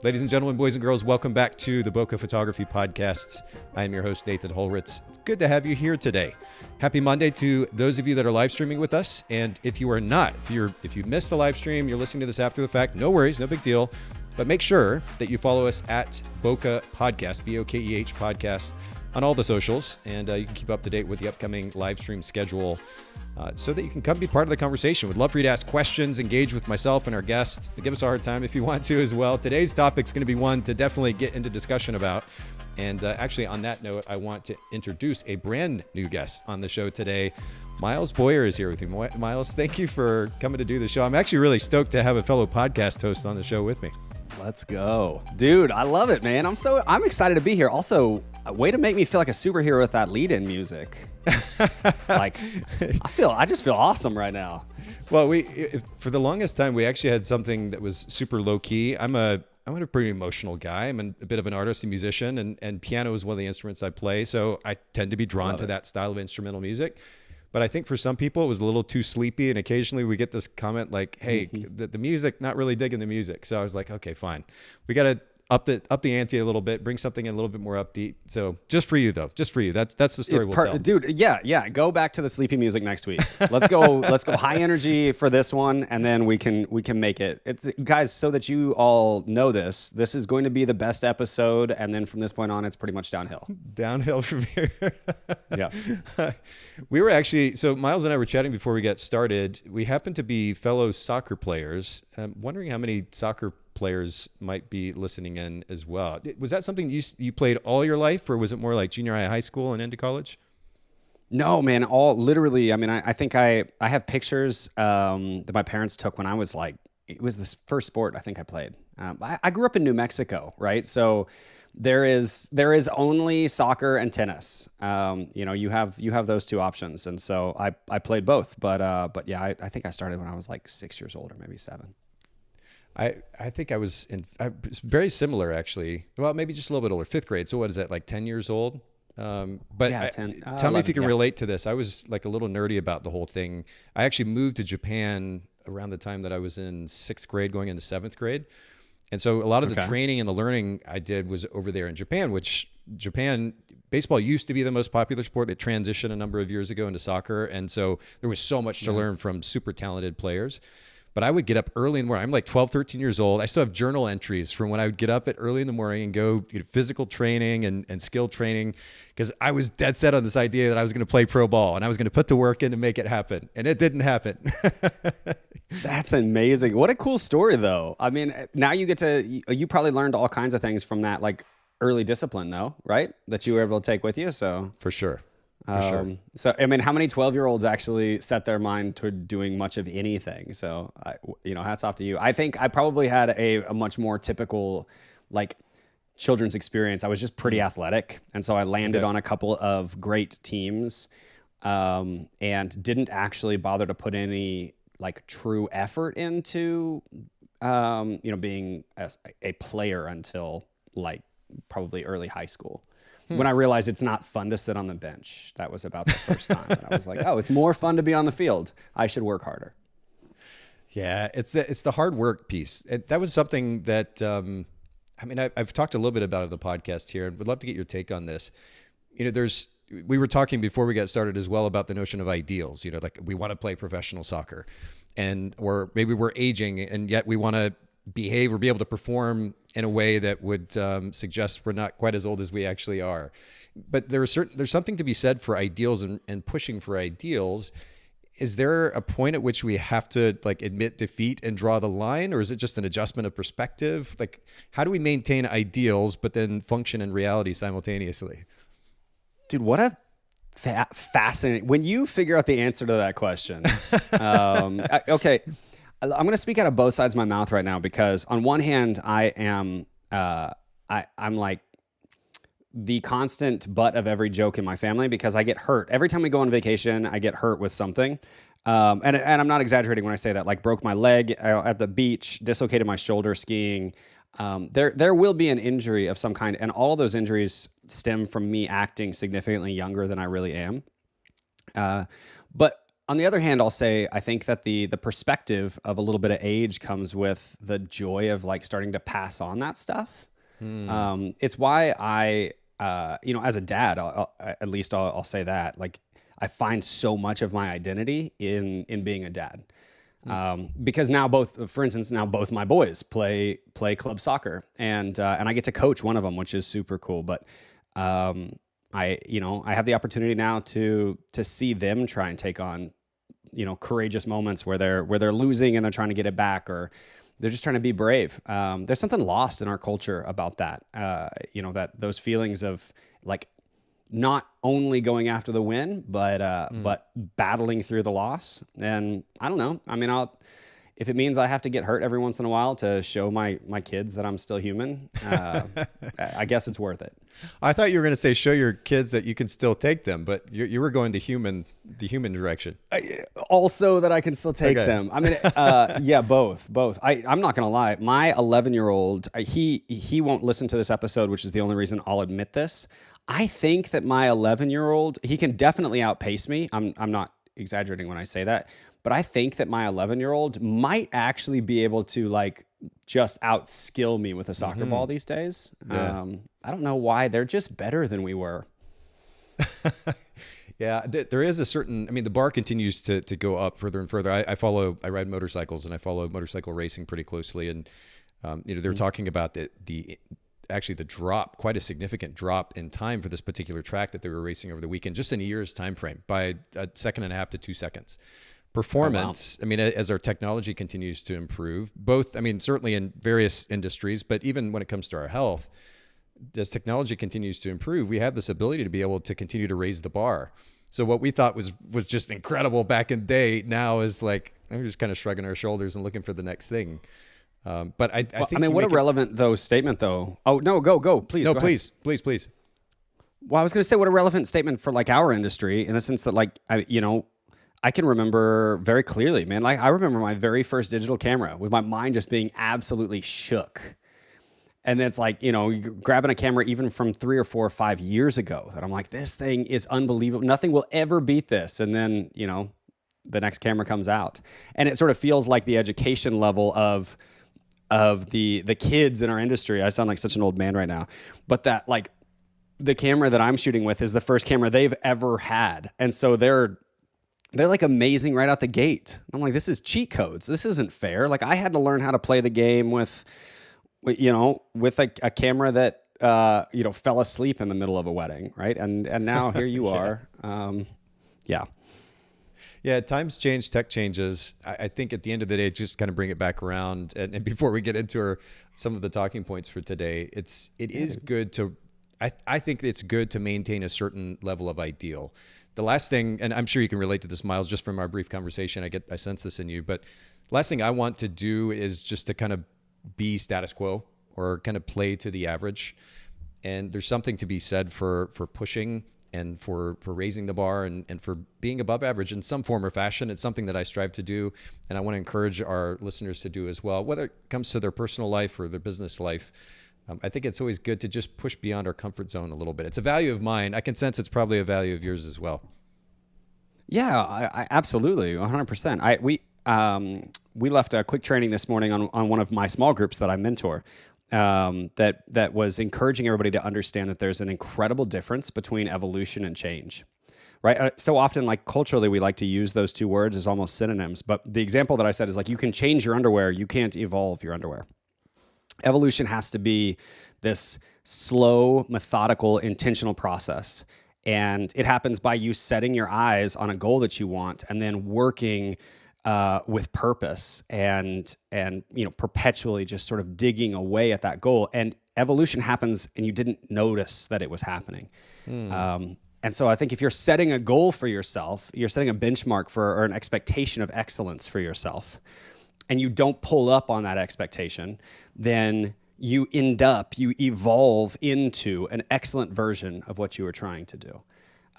Ladies and gentlemen, boys and girls, welcome back to the Bokeh Photography Podcast. I am your host, Nathan Holritz. It's good to have you here today. Happy Monday to those of you that are live streaming with us. And if you are not, if you missed the live stream, you're listening to this after the fact, no worries, no big deal. But make sure that you follow us at Bokeh Podcast, B-O-K-E-H Podcast, on all the socials. And you can keep up to date with the upcoming live stream schedule so that you can come be part of the conversation. We'd love for you to ask questions, engage with myself and our guests. Give us a hard time if you want to as well. Today's topic is going to be one to definitely get into discussion about. And actually, on that note, I want to introduce a brand new guest on the show today. Miles Boyer is here with me. Miles, thank you for coming to do the show. I'm actually really stoked to have a fellow podcast host on the show with me. Let's go. Dude, I love it, man. I'm excited to be here. Also, a way to make me feel like a superhero with that lead-in music. Like, I just feel awesome right now. Well, for the longest time, we actually had something that was super low-key. I'm a pretty emotional guy. I'm a bit of an artist and musician, and piano is one of the instruments I play, so I tend to be drawn to that style of instrumental music. But I think for some people, it was a little too sleepy, and occasionally we get this comment like, hey, the music, not really digging the music. So I was like, okay, fine. We got to up the ante a little bit, bring something in a little bit more upbeat. So just for you, though, just for you. That's the story we'll tell. Dude, yeah. Go back to the sleepy music next week. Let's go high energy for this one, and then we can make it. Guys, so that you all know this is going to be the best episode, and then from this point on, it's pretty much downhill. Downhill from here. Yeah. We were actually, so Miles and I were chatting before we got started. We happen to be fellow soccer players. I'm wondering how many soccer players might be listening in as well. Was that something you played all your life, or was it more like junior high school and into college? No, man, literally. I mean, I think I have pictures that my parents took when I was like, it was the first sport I think I played. I grew up in New Mexico, right? So there is only soccer and tennis. You have those two options, and so I played both. But yeah, I think I started when I was like 6 years old, or maybe 7. I think I was very similar, actually. Well, maybe just a little bit older, 5th grade. So what is that, like 10 years old? But yeah, 10. Tell me if you can relate to this. I was like a little nerdy about the whole thing. I actually moved to Japan around the time that I was in 6th grade, going into 7th grade. And so a lot of the training and the learning I did was over there in Japan, baseball used to be the most popular sport that transitioned a number of years ago into soccer. And so there was so much to learn from super talented players. But I would get up early in the morning. I'm like 12, 13 years old. I still have journal entries from when I would get up at early in the morning and go physical training and skill training, because I was dead set on this idea that I was going to play pro ball and I was going to put the work in to make it happen. And it didn't happen. That's amazing. What a cool story, though. I mean, now you probably learned all kinds of things from that, like early discipline, though, right? That you were able to take with you. So For sure. Sure. So, I mean, how many 12-year-olds actually set their mind to doing much of anything? So, hats off to you. I think I probably had a much more typical, like, children's experience. I was just pretty athletic. And so I landed on a couple of great teams and didn't actually bother to put any, like, true effort into, being a player until, like, probably early high school. When I realized it's not fun to sit on the bench. That was about the first time. And I was like, oh, it's more fun to be on the field. I should work harder. Yeah, it's the hard work piece. That was something that, I've talked a little bit about it on the podcast here, and would love to get your take on this. We were talking before we got started as well about the notion of ideals, like we want to play professional soccer, or maybe we're aging and yet we want to behave or be able to perform in a way that would suggest we're not quite as old as we actually are. But there's something to be said for ideals and pushing for ideals. Is there a point at which we have to like admit defeat and draw the line, or is it just an adjustment of perspective? Like, how do we maintain ideals but then function in reality simultaneously? Dude, what a fascinating. When you figure out the answer to that question, okay. I'm going to speak out of both sides of my mouth right now, because on one hand, I'm like the constant butt of every joke in my family, because I get hurt. Every time we go on vacation, I get hurt with something. And I'm not exaggerating when I say that, like broke my leg at the beach, dislocated my shoulder skiing. There will be an injury of some kind. And all of those injuries stem from me acting significantly younger than I really am. But On the other hand, I'll say I think that the perspective of a little bit of age comes with the joy of like starting to pass on that stuff. It's why I, as a dad, I'll say that, like, I find so much of my identity in being a dad. Because now for instance, both my boys play club soccer, and I get to coach one of them, which is super cool. But I have the opportunity now to see them try and take on, courageous moments where they're losing and they're trying to get it back, or they're just trying to be brave. There's something lost in our culture about that. That those feelings of like not only going after the win, but battling through the loss. And I don't know. I mean, if it means I have to get hurt every once in a while to show my kids that I'm still human, I guess it's worth it. I thought you were going to say show your kids that you can still take them, but you were going the human direction. Also that I can still take them. I mean, yeah, both. I'm not going to lie. My 11-year-old, he won't listen to this episode, which is the only reason I'll admit this. I think that my 11-year-old, he can definitely outpace me. I'm not exaggerating when I say that, but I think that my 11-year-old might actually be able to like just outskill me with a soccer ball these days. Yeah. I don't know why. They're just better than we were. Yeah, there is a certain, the bar continues to go up further and further. I ride motorcycles, and I follow motorcycle racing pretty closely. And, they're talking about the drop, quite a significant drop in time for this particular track that they were racing over the weekend, just in a year's time frame, by a second and a half to 2 seconds. Performance, oh, wow. As our technology continues to improve, both, certainly in various industries, but even when it comes to our health, as technology continues to improve, we have this ability to be able to continue to raise the bar. So what we thought was just incredible back in the day now is like, we're just kind of shrugging our shoulders and looking for the next thing. But I think what a relevant statement though. Oh no, go please. No, go please. Well, I was going to say what a relevant statement for like our industry, in the sense that like I can remember very clearly, man. Like I remember my very first digital camera with my mind just being absolutely shook. And it's like, you're grabbing a camera even from 3 or 4 or 5 years ago that I'm like, this thing is unbelievable. Nothing will ever beat this. And then, the next camera comes out, and it sort of feels like the education level of the kids in our industry. I sound like such an old man right now, but that like the camera that I'm shooting with is the first camera they've ever had. And so they're like amazing right out the gate. I'm like, this is cheat codes. This isn't fair. Like I had to learn how to play the game with a camera that, fell asleep in the middle of a wedding. Right. And now here you are. Yeah. Yeah, times change, tech changes. I think at the end of the day, just kind of bring it back around. And before we get into some of the talking points for today, it is good to, I think it's good to maintain a certain level of ideal. The last thing, and I'm sure you can relate to this, Miles, just from our brief conversation, I sense this in you, but last thing I want to do is just to kind of be status quo or kind of play to the average. And there's something to be said for pushing and for raising the bar and for being above average in some form or fashion. It's something that I strive to do, and I want to encourage our listeners to do as well, whether it comes to their personal life or their business life. I think it's always good to just push beyond our comfort zone a little bit. It's a value of mine. I can sense it's probably a value of yours as well. Yeah, I absolutely, 100%. We left a quick training this morning on one of my small groups that I mentor, that was encouraging everybody to understand that there's an incredible difference between evolution and change, right? So often, like culturally, we like to use those two words as almost synonyms. But the example that I said is like, you can change your underwear, you can't evolve your underwear. Evolution has to be this slow, methodical, intentional process. And it happens by you setting your eyes on a goal that you want and then working with purpose and perpetually just sort of digging away at that goal. And evolution happens and you didn't notice that it was happening. And so I think if you're setting a goal for yourself, you're setting a benchmark or an expectation of excellence for yourself, and you don't pull up on that expectation, then you evolve into an excellent version of what you were trying to do.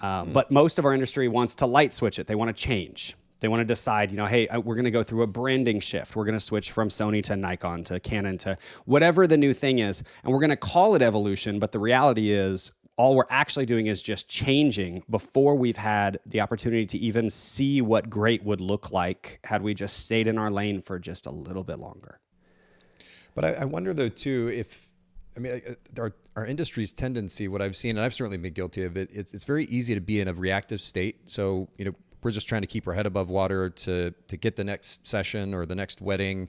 But most of our industry wants to light switch it. They want to change. They want to decide, hey, we're going to go through a branding shift. We're going to switch from Sony to Nikon to Canon to whatever the new thing is. And we're going to call it evolution. But the reality is all we're actually doing is just changing before we've had the opportunity to even see what great would look like had we just stayed in our lane for just a little bit longer. But I wonder though too, if, I mean, our industry's tendency, what I've seen, and I've certainly been guilty of it, it's very easy to be in a reactive state. So, we're just trying to keep our head above water to get the next session or the next wedding,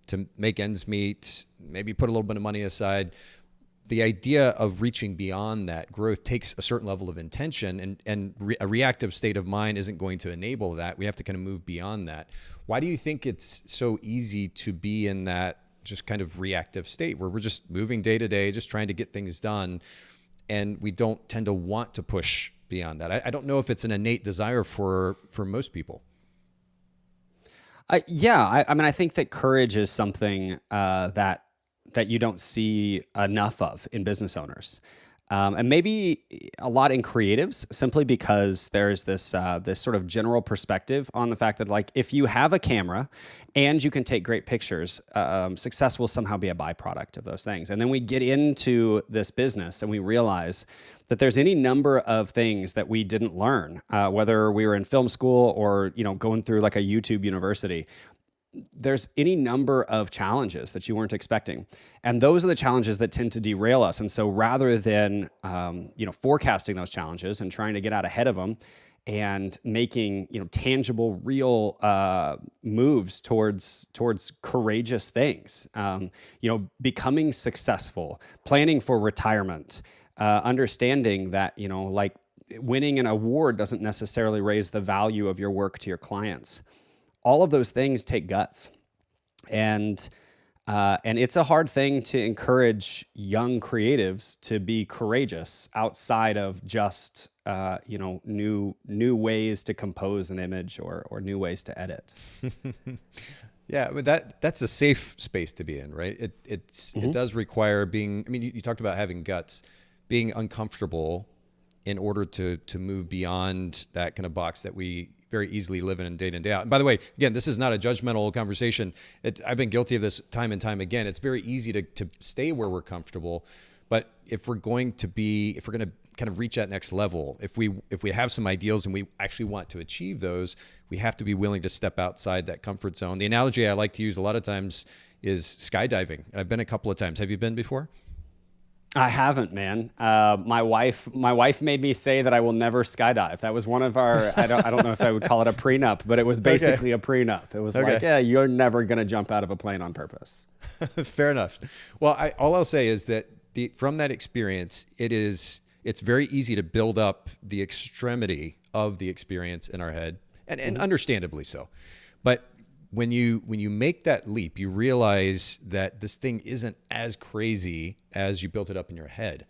to make ends meet, maybe put a little bit of money aside. The idea of reaching beyond that growth takes a certain level of intention, and a reactive state of mind isn't going to enable that. We have to kind of move beyond that. Why do you think it's so easy to be in that just kind of reactive state where we're just moving day to day, just trying to get things done, and we don't tend to want to push beyond that? I don't know if it's an innate desire for most people. I mean, I think that courage is something that you don't see enough of in business owners, and maybe a lot in creatives, simply because there's this this sort of general perspective on the fact that, like, if you have a camera and you can take great pictures, success will somehow be a byproduct of those things. And then we get into this business and we realize that there's any number of things that we didn't learn, whether we were in film school or going through like a YouTube university. There's any number of challenges that you weren't expecting. And those are the challenges that tend to derail us. And so rather than, forecasting those challenges and trying to get out ahead of them and making, tangible, real moves towards courageous things, becoming successful, planning for retirement, understanding that, like, winning an award doesn't necessarily raise the value of your work to your clients. All of those things take guts, and it's a hard thing to encourage young creatives to be courageous outside of just new ways to compose an image or new ways to edit. Yeah, but that's a safe space to be in, right? It does require being. I mean, you talked about having guts, being uncomfortable in order to move beyond that kind of box that we very easily live in day out. And by the way, again, this is not a judgmental conversation. I've been guilty of this time and time again. It's very easy to stay where we're comfortable, but if we're going to kind of reach that next level, if we have some ideals and we actually want to achieve those, we have to be willing to step outside that comfort zone. The analogy I like to use a lot of times is skydiving. I've been a couple of times. Have you been before? I haven't, man. My wife made me say that I will never skydive. That was one of our, I don't know if I would call it a prenup, but it was basically a prenup. It was like, yeah, you're never going to jump out of a plane on purpose. Fair enough. Well, all I'll say is that from that experience, it's very easy to build up the extremity of the experience in our head, and understandably so. But when you make that leap, you realize that this thing isn't as crazy as you built it up in your head.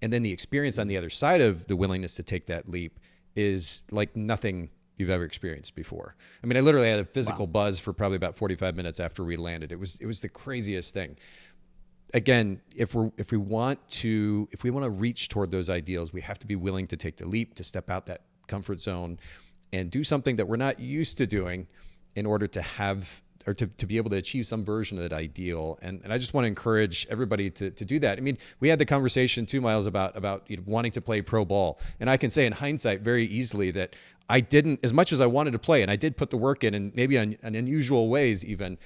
And then the experience on the other side of the willingness to take that leap is like nothing you've ever experienced before. I mean, I literally had a physical buzz for probably about 45 minutes after we landed. It was the craziest thing. Again, if we want to reach toward those ideals, we have to be willing to take the leap, to step out that comfort zone and do something that we're not used to doing in order to have, or to be able to achieve some version of that ideal. And I just want to encourage everybody to do that. I mean, we had the conversation 2 miles about wanting to play pro ball. And I can say in hindsight very easily that I didn't, as much as I wanted to play, and I did put the work in, and maybe in unusual ways even,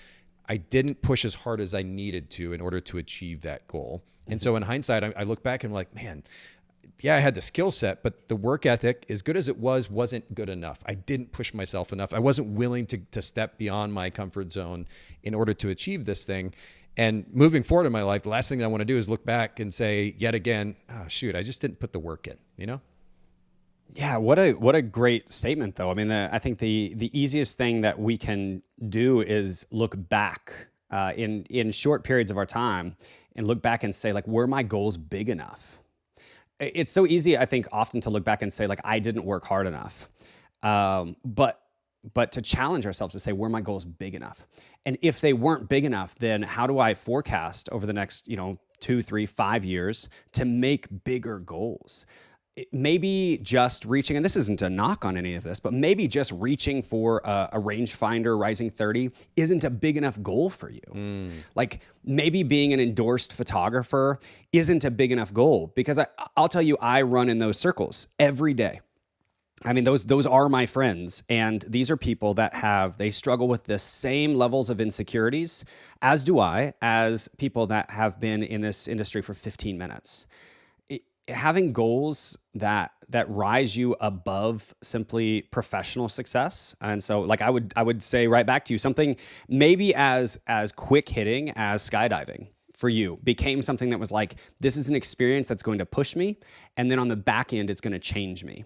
I didn't push as hard as I needed to in order to achieve that goal. And so in hindsight, I look back and I'm like, man, yeah, I had the skill set, but the work ethic, as good as it wasn't good enough. I didn't push myself enough. I wasn't willing to step beyond my comfort zone in order to achieve this thing. And moving forward in my life, the last thing I want to do is look back and say yet again, oh, shoot, I just didn't put the work in, Yeah, what a great statement, though. I mean, I think the easiest thing that we can do is look back in short periods of our time and look back and say, like, were my goals big enough? It's so easy, I think, often to look back and say, like, I didn't work hard enough. But to challenge ourselves to say, were my goals big enough? And if they weren't big enough, then how do I forecast over the next, 2, 3, 5 years to make bigger goals? maybe just reaching, and this isn't a knock on any of this, but maybe just reaching for a rangefinder Rising 30 isn't a big enough goal for you. Like maybe being an endorsed photographer isn't a big enough goal, because I'll tell you, I run in those circles every day. I mean, those are my friends, and these are people that they struggle with the same levels of insecurities, as do I, as people that have been in this industry for 15 minutes. Having goals that rise you above simply professional success. And so like I would say right back to you, something maybe as quick hitting as skydiving for you became something that was like, this is an experience that's going to push me, and then on the back end it's going to change me.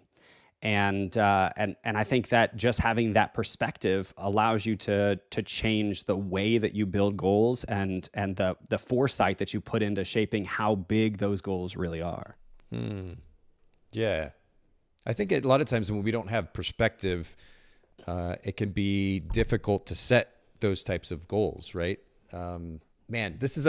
And I think that just having that perspective allows you to change the way that you build goals and the foresight that you put into shaping how big those goals really are. Yeah. I think a lot of times when we don't have perspective, it can be difficult to set those types of goals, right? Man, this is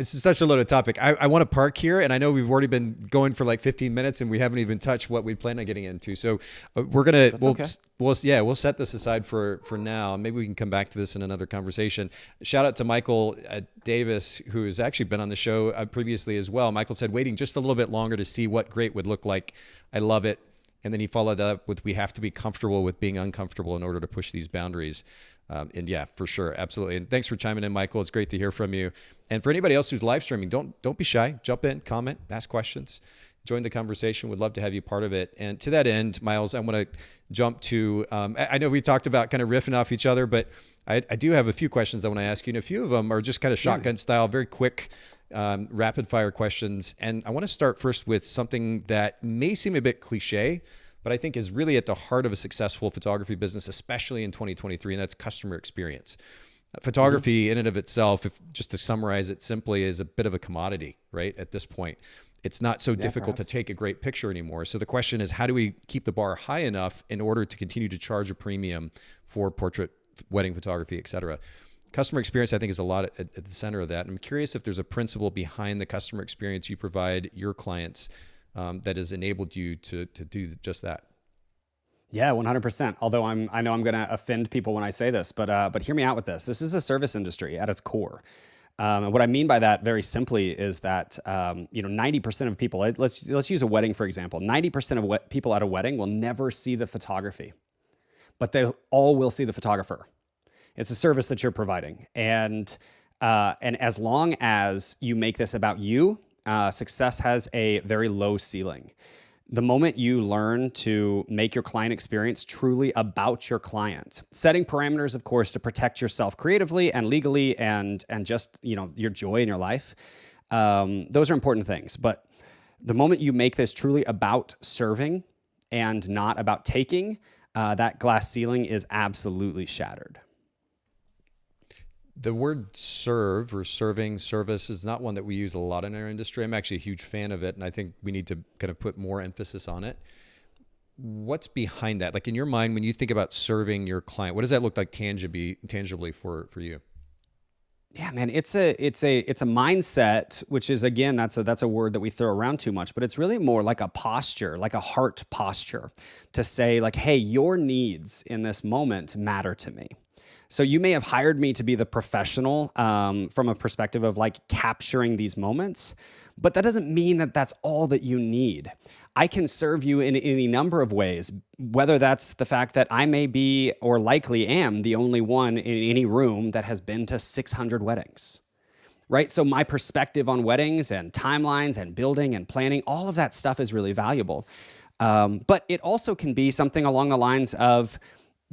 such a loaded topic. I want to park here, and I know we've already been going for like 15 minutes and we haven't even touched what we plan on getting into. So we'll set this aside for now. Maybe we can come back to this in another conversation. Shout out to Michael Davis, who's actually been on the show previously as well. Michael said, waiting just a little bit longer to see what great would look like. I love it. And then he followed up with, we have to be comfortable with being uncomfortable in order to push these boundaries. And yeah, for sure. Absolutely. And thanks for chiming in, Michael. It's great to hear from you. And for anybody else who's live streaming, don't be shy. Jump in, comment, ask questions, join the conversation. Would love to have you part of it. And to that end, Miles, I want to jump to, I know we talked about kind of riffing off each other, but I do have a few questions I want to ask you. And a few of them are just kind of shotgun style, very quick, rapid fire questions. And I want to start first with something that may seem a bit cliche, but I think is really at the heart of a successful photography business, especially in 2023, and that's customer experience. Photography in and of itself, if just to summarize it simply, is a bit of a commodity, right? At this point, it's not so difficult to take a great picture anymore. So the question is, how do we keep the bar high enough in order to continue to charge a premium for portrait, wedding photography, et cetera? Customer experience, I think, is a lot at the center of that. And I'm curious if there's a principle behind the customer experience you provide your clients that has enabled you to do just that. Yeah, 100%. Although I know I'm going to offend people when I say this, but hear me out with this. This is a service industry at its core. And what I mean by that very simply is that 90% of people, let's use a wedding for example. 90% of people at a wedding will never see the photography, but they all will see the photographer. It's a service that you're providing, and as long as you make this about you, success has a very low ceiling. The moment you learn to make your client experience truly about your client, setting parameters, of course, to protect yourself creatively and legally and just, your joy in your life, those are important things. But the moment you make this truly about serving and not about taking, that glass ceiling is absolutely shattered. The word serve or serving, service is not one that we use a lot in our industry. I'm actually a huge fan of it, and I think we need to kind of put more emphasis on it. What's behind that? Like in your mind, when you think about serving your client, what does that look like tangibly for you? Yeah, man, it's a mindset, which is, again, that's a word that we throw around too much, but it's really more like a posture, like a heart posture, to say like, hey, your needs in this moment matter to me. So you may have hired me to be the professional from a perspective of like capturing these moments, but that doesn't mean that that's all that you need. I can serve you in any number of ways, whether that's the fact that I may be or likely am the only one in any room that has been to 600 weddings, right? So my perspective on weddings and timelines and building and planning, all of that stuff is really valuable. But it also can be something along the lines of,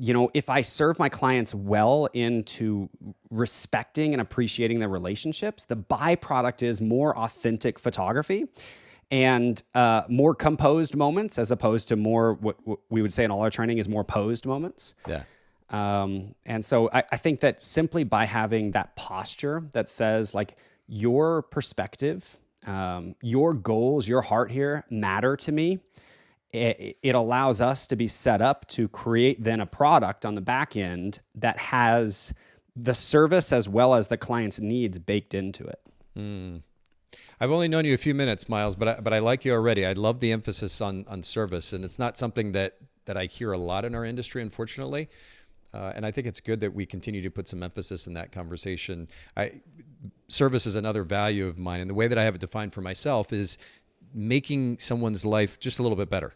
if I serve my clients well into respecting and appreciating their relationships, the byproduct is more authentic photography and more composed moments, as opposed to more what we would say in all our training is more posed moments. Yeah. And so I think that simply by having that posture that says like your perspective, your goals, your heart here matter to me, it allows us to be set up to create then a product on the back end that has the service as well as the client's needs baked into it. I've only known you a few minutes, Miles, but I like you already. I love the emphasis on service, and it's not something that I hear a lot in our industry, unfortunately. And I think it's good that we continue to put some emphasis in that conversation. Service is another value of mine, and the way that I have it defined for myself is making someone's life just a little bit better.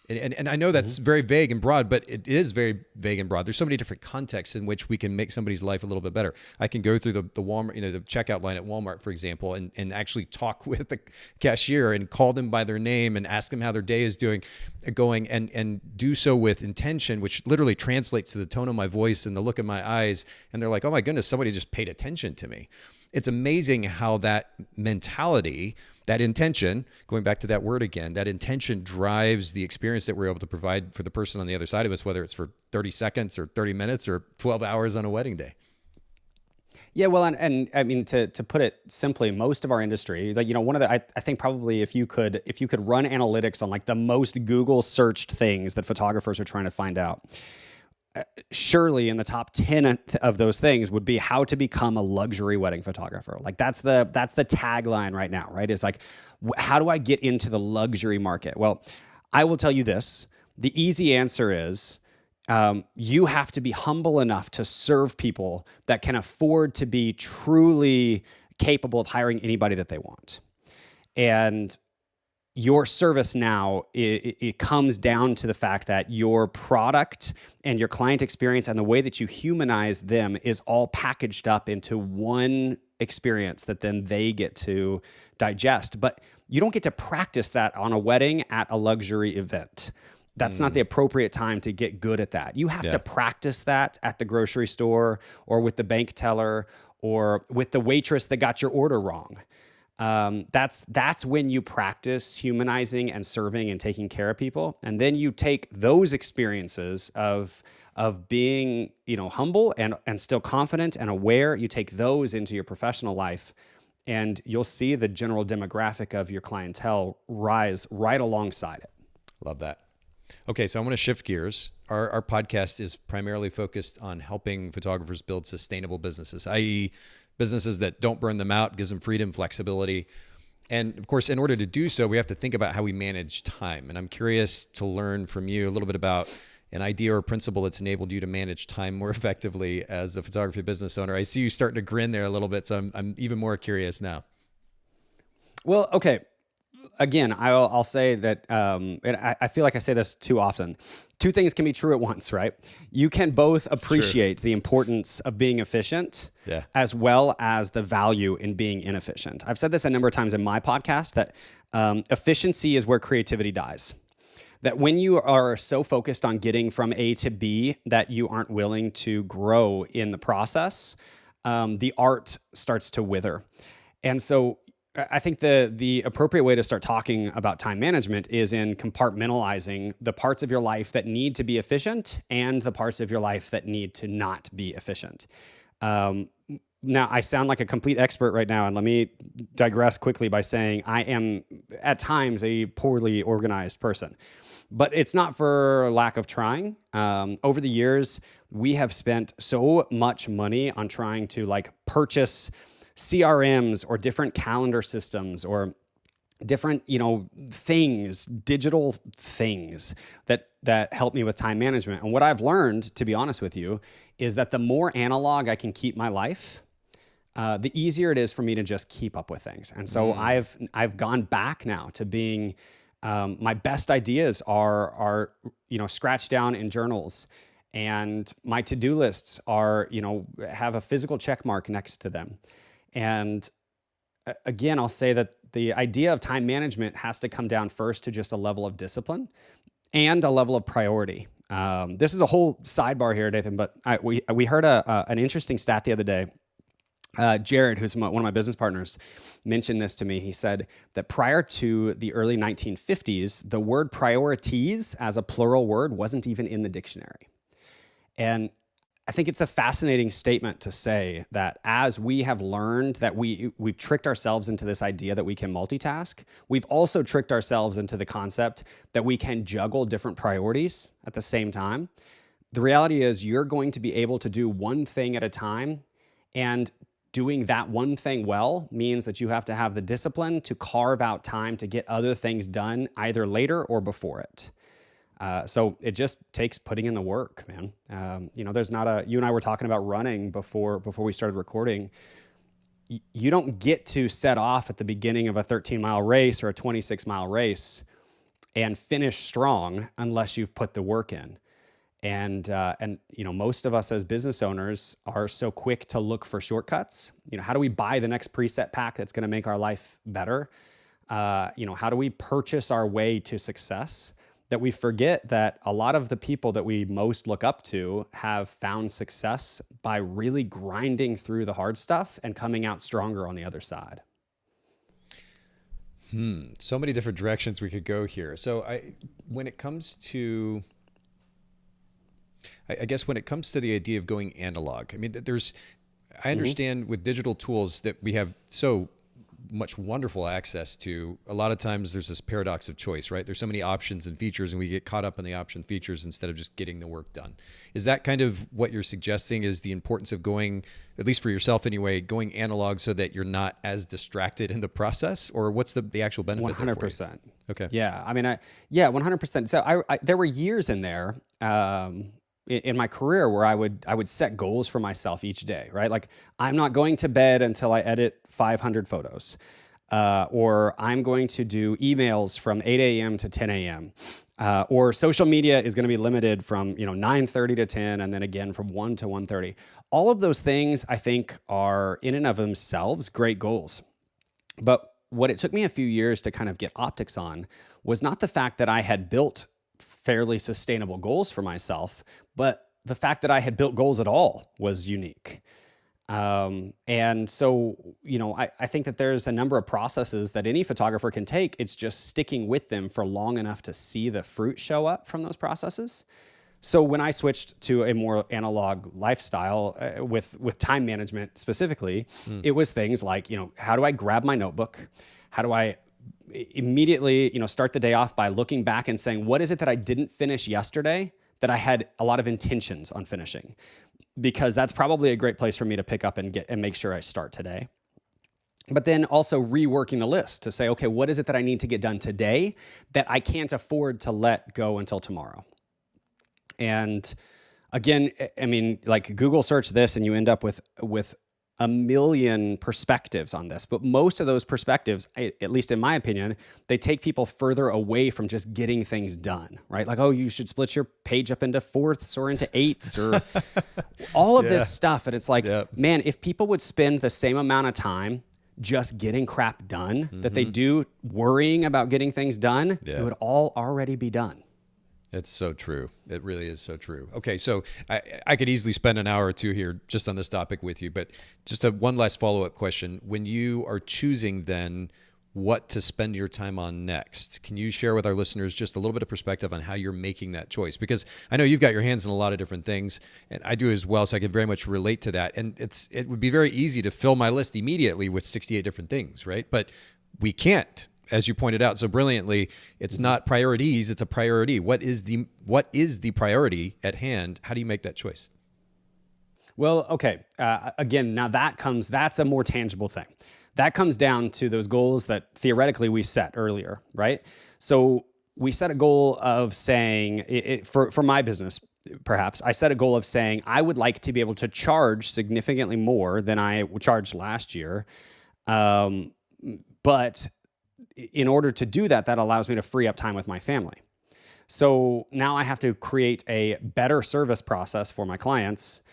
And I know that's very vague and broad, but it is very vague and broad. There's so many different contexts in which we can make somebody's life a little bit better. I can go through the Walmart, the checkout line at Walmart, for example, and actually talk with the cashier and call them by their name and ask them how their day is going, and do so with intention, which literally translates to the tone of my voice and the look in my eyes. And they're like, oh my goodness, somebody just paid attention to me. It's amazing how that mentality, that intention, going back to that word again, that intention drives the experience that we're able to provide for the person on the other side of us, whether it's for 30 seconds or 30 minutes or 12 hours on a wedding day. Yeah, well, and I mean, to put it simply, most of our industry, like, one of the, I think probably if you could run analytics on like the most Google searched things that photographers are trying to find out, surely in the top 10 of those things would be how to become a luxury wedding photographer. Like that's the tagline right now, right? It's like, how do I get into the luxury market? Well, I will tell you this. The easy answer is you have to be humble enough to serve people that can afford to be truly capable of hiring anybody that they want. And your service now, it comes down to the fact that your product and your client experience and the way that you humanize them is all packaged up into one experience that then they get to digest. But you don't get to practice that on a wedding at a luxury event. That's not the appropriate time to get good at that. You have to practice that at the grocery store or with the bank teller or with the waitress that got your order wrong. That's when you practice humanizing and serving and taking care of people. And then you take those experiences of being, humble and still confident and aware. You take those into your professional life and you'll see the general demographic of your clientele rise right alongside it. Love that. Okay, so I want to shift gears. Our podcast is primarily focused on helping photographers build sustainable businesses, i.e., businesses that don't burn them out, gives them freedom, flexibility. And of course, in order to do so, we have to think about how we manage time. And I'm curious to learn from you a little bit about an idea or principle that's enabled you to manage time more effectively as a photography business owner. I see you starting to grin there a little bit, so I'm even more curious now. Well, okay. Again, I'll say that, and I feel like I say this too often. Two things can be true at once, right? You can both appreciate the importance of being efficient as well as the value in being inefficient. I've said this a number of times in my podcast that efficiency is where creativity dies. That when you are so focused on getting from A to B that you aren't willing to grow in the process, the art starts to wither. And so I think the appropriate way to start talking about time management is in compartmentalizing the parts of your life that need to be efficient and the parts of your life that need to not be efficient. Now, I sound like a complete expert right now, and let me digress quickly by saying I am at times a poorly organized person, but it's not for lack of trying. Over the years, we have spent so much money on trying to purchase CRMs or different calendar systems or different, things, digital things that help me with time management. And what I've learned, to be honest with you, is that the more analog I can keep my life, the easier it is for me to just keep up with things. And so I've gone back now to being, my best ideas are scratched down in journals, and my to-do lists are, have a physical check mark next to them. And again, I'll say that the idea of time management has to come down first to just a level of discipline and a level of priority. This is a whole sidebar here, Nathan, but we heard an interesting stat the other day. Jared, who's one of my business partners, mentioned this to me. He said that prior to the early 1950s, the word priorities as a plural word wasn't even in the dictionary. And I think it's a fascinating statement to say that as we have learned that we've tricked ourselves into this idea that we can multitask, we've also tricked ourselves into the concept that we can juggle different priorities at the same time. The reality is you're going to be able to do one thing at a time, and doing that one thing well means that you have to have the discipline to carve out time to get other things done either later or before it. So it just takes putting in the work, man. There's not you and I were talking about running before we started recording. You don't get to set off at the beginning of a 13-mile race or a 26-mile race and finish strong unless you've put the work in. And most of us as business owners are so quick to look for shortcuts. How do we buy the next preset pack that's going to make our life better? How do we purchase our way to success? That we forget that a lot of the people that we most look up to have found success by really grinding through the hard stuff and coming out stronger on the other side. So many different directions we could go here. So when it comes to the idea of going analog, I mean, I understand with digital tools that we have so much wonderful access to. A lot of times there's this paradox of choice, right? There's so many options and features, and we get caught up in the option features instead of just getting the work done. Is that kind of what you're suggesting, is the importance of going, at least for yourself anyway, going analog so that you're not as distracted in the process? Or what's the actual benefit? 100%. Okay. Yeah. I mean, 100%. So there were years in there, in my career where I would set goals for myself each day, right? Like, I'm not going to bed until I edit 500 photos, or I'm going to do emails from 8 a.m. to 10 a.m., or social media is going to be limited from 9:30 to 10, and then again from 1 to 1:30. All of those things I think are in and of themselves great goals. But what it took me a few years to kind of get optics on was not the fact that I had built fairly sustainable goals for myself, but the fact that I had built goals at all was unique. And so, I think that there's a number of processes that any photographer can take. It's just sticking with them for long enough to see the fruit show up from those processes. So when I switched to a more analog lifestyle with time management specifically, it was things like, how do I grab my notebook? How do I immediately, start the day off by looking back and saying, what is it that I didn't finish yesterday that I had a lot of intentions on finishing? Because that's probably a great place for me to pick up and make sure I start today. But then also reworking the list to say, okay, what is it that I need to get done today that I can't afford to let go until tomorrow? And again, I mean, like, Google search this and you end up with a million perspectives on this. But most of those perspectives, at least in my opinion, they take people further away from just getting things done, right? Like, oh, you should split your page up into fourths or into eighths or all of this stuff. And it's like, man, if people would spend the same amount of time just getting crap done that they do worrying about getting things done, it would all already be done. It's so true. It really is so true. Okay, so I could easily spend an hour or two here just on this topic with you, but just one last follow-up question. When you are choosing then what to spend your time on next, can you share with our listeners just a little bit of perspective on how you're making that choice? Because I know you've got your hands in a lot of different things, and I do as well, so I can very much relate to that. And it would be very easy to fill my list immediately with 68 different things, right? But we can't. As you pointed out so brilliantly, it's not priorities, it's a priority. What is the priority at hand? How do you make that choice? Well, okay. Again, now that's a more tangible thing. That comes down to those goals that theoretically we set earlier, right? So we set a goal of saying, for my business, perhaps, I set a goal of saying, I would like to be able to charge significantly more than I charged last year. But in order to do that, that allows me to free up time with my family. So now I have to create a better service process for my clients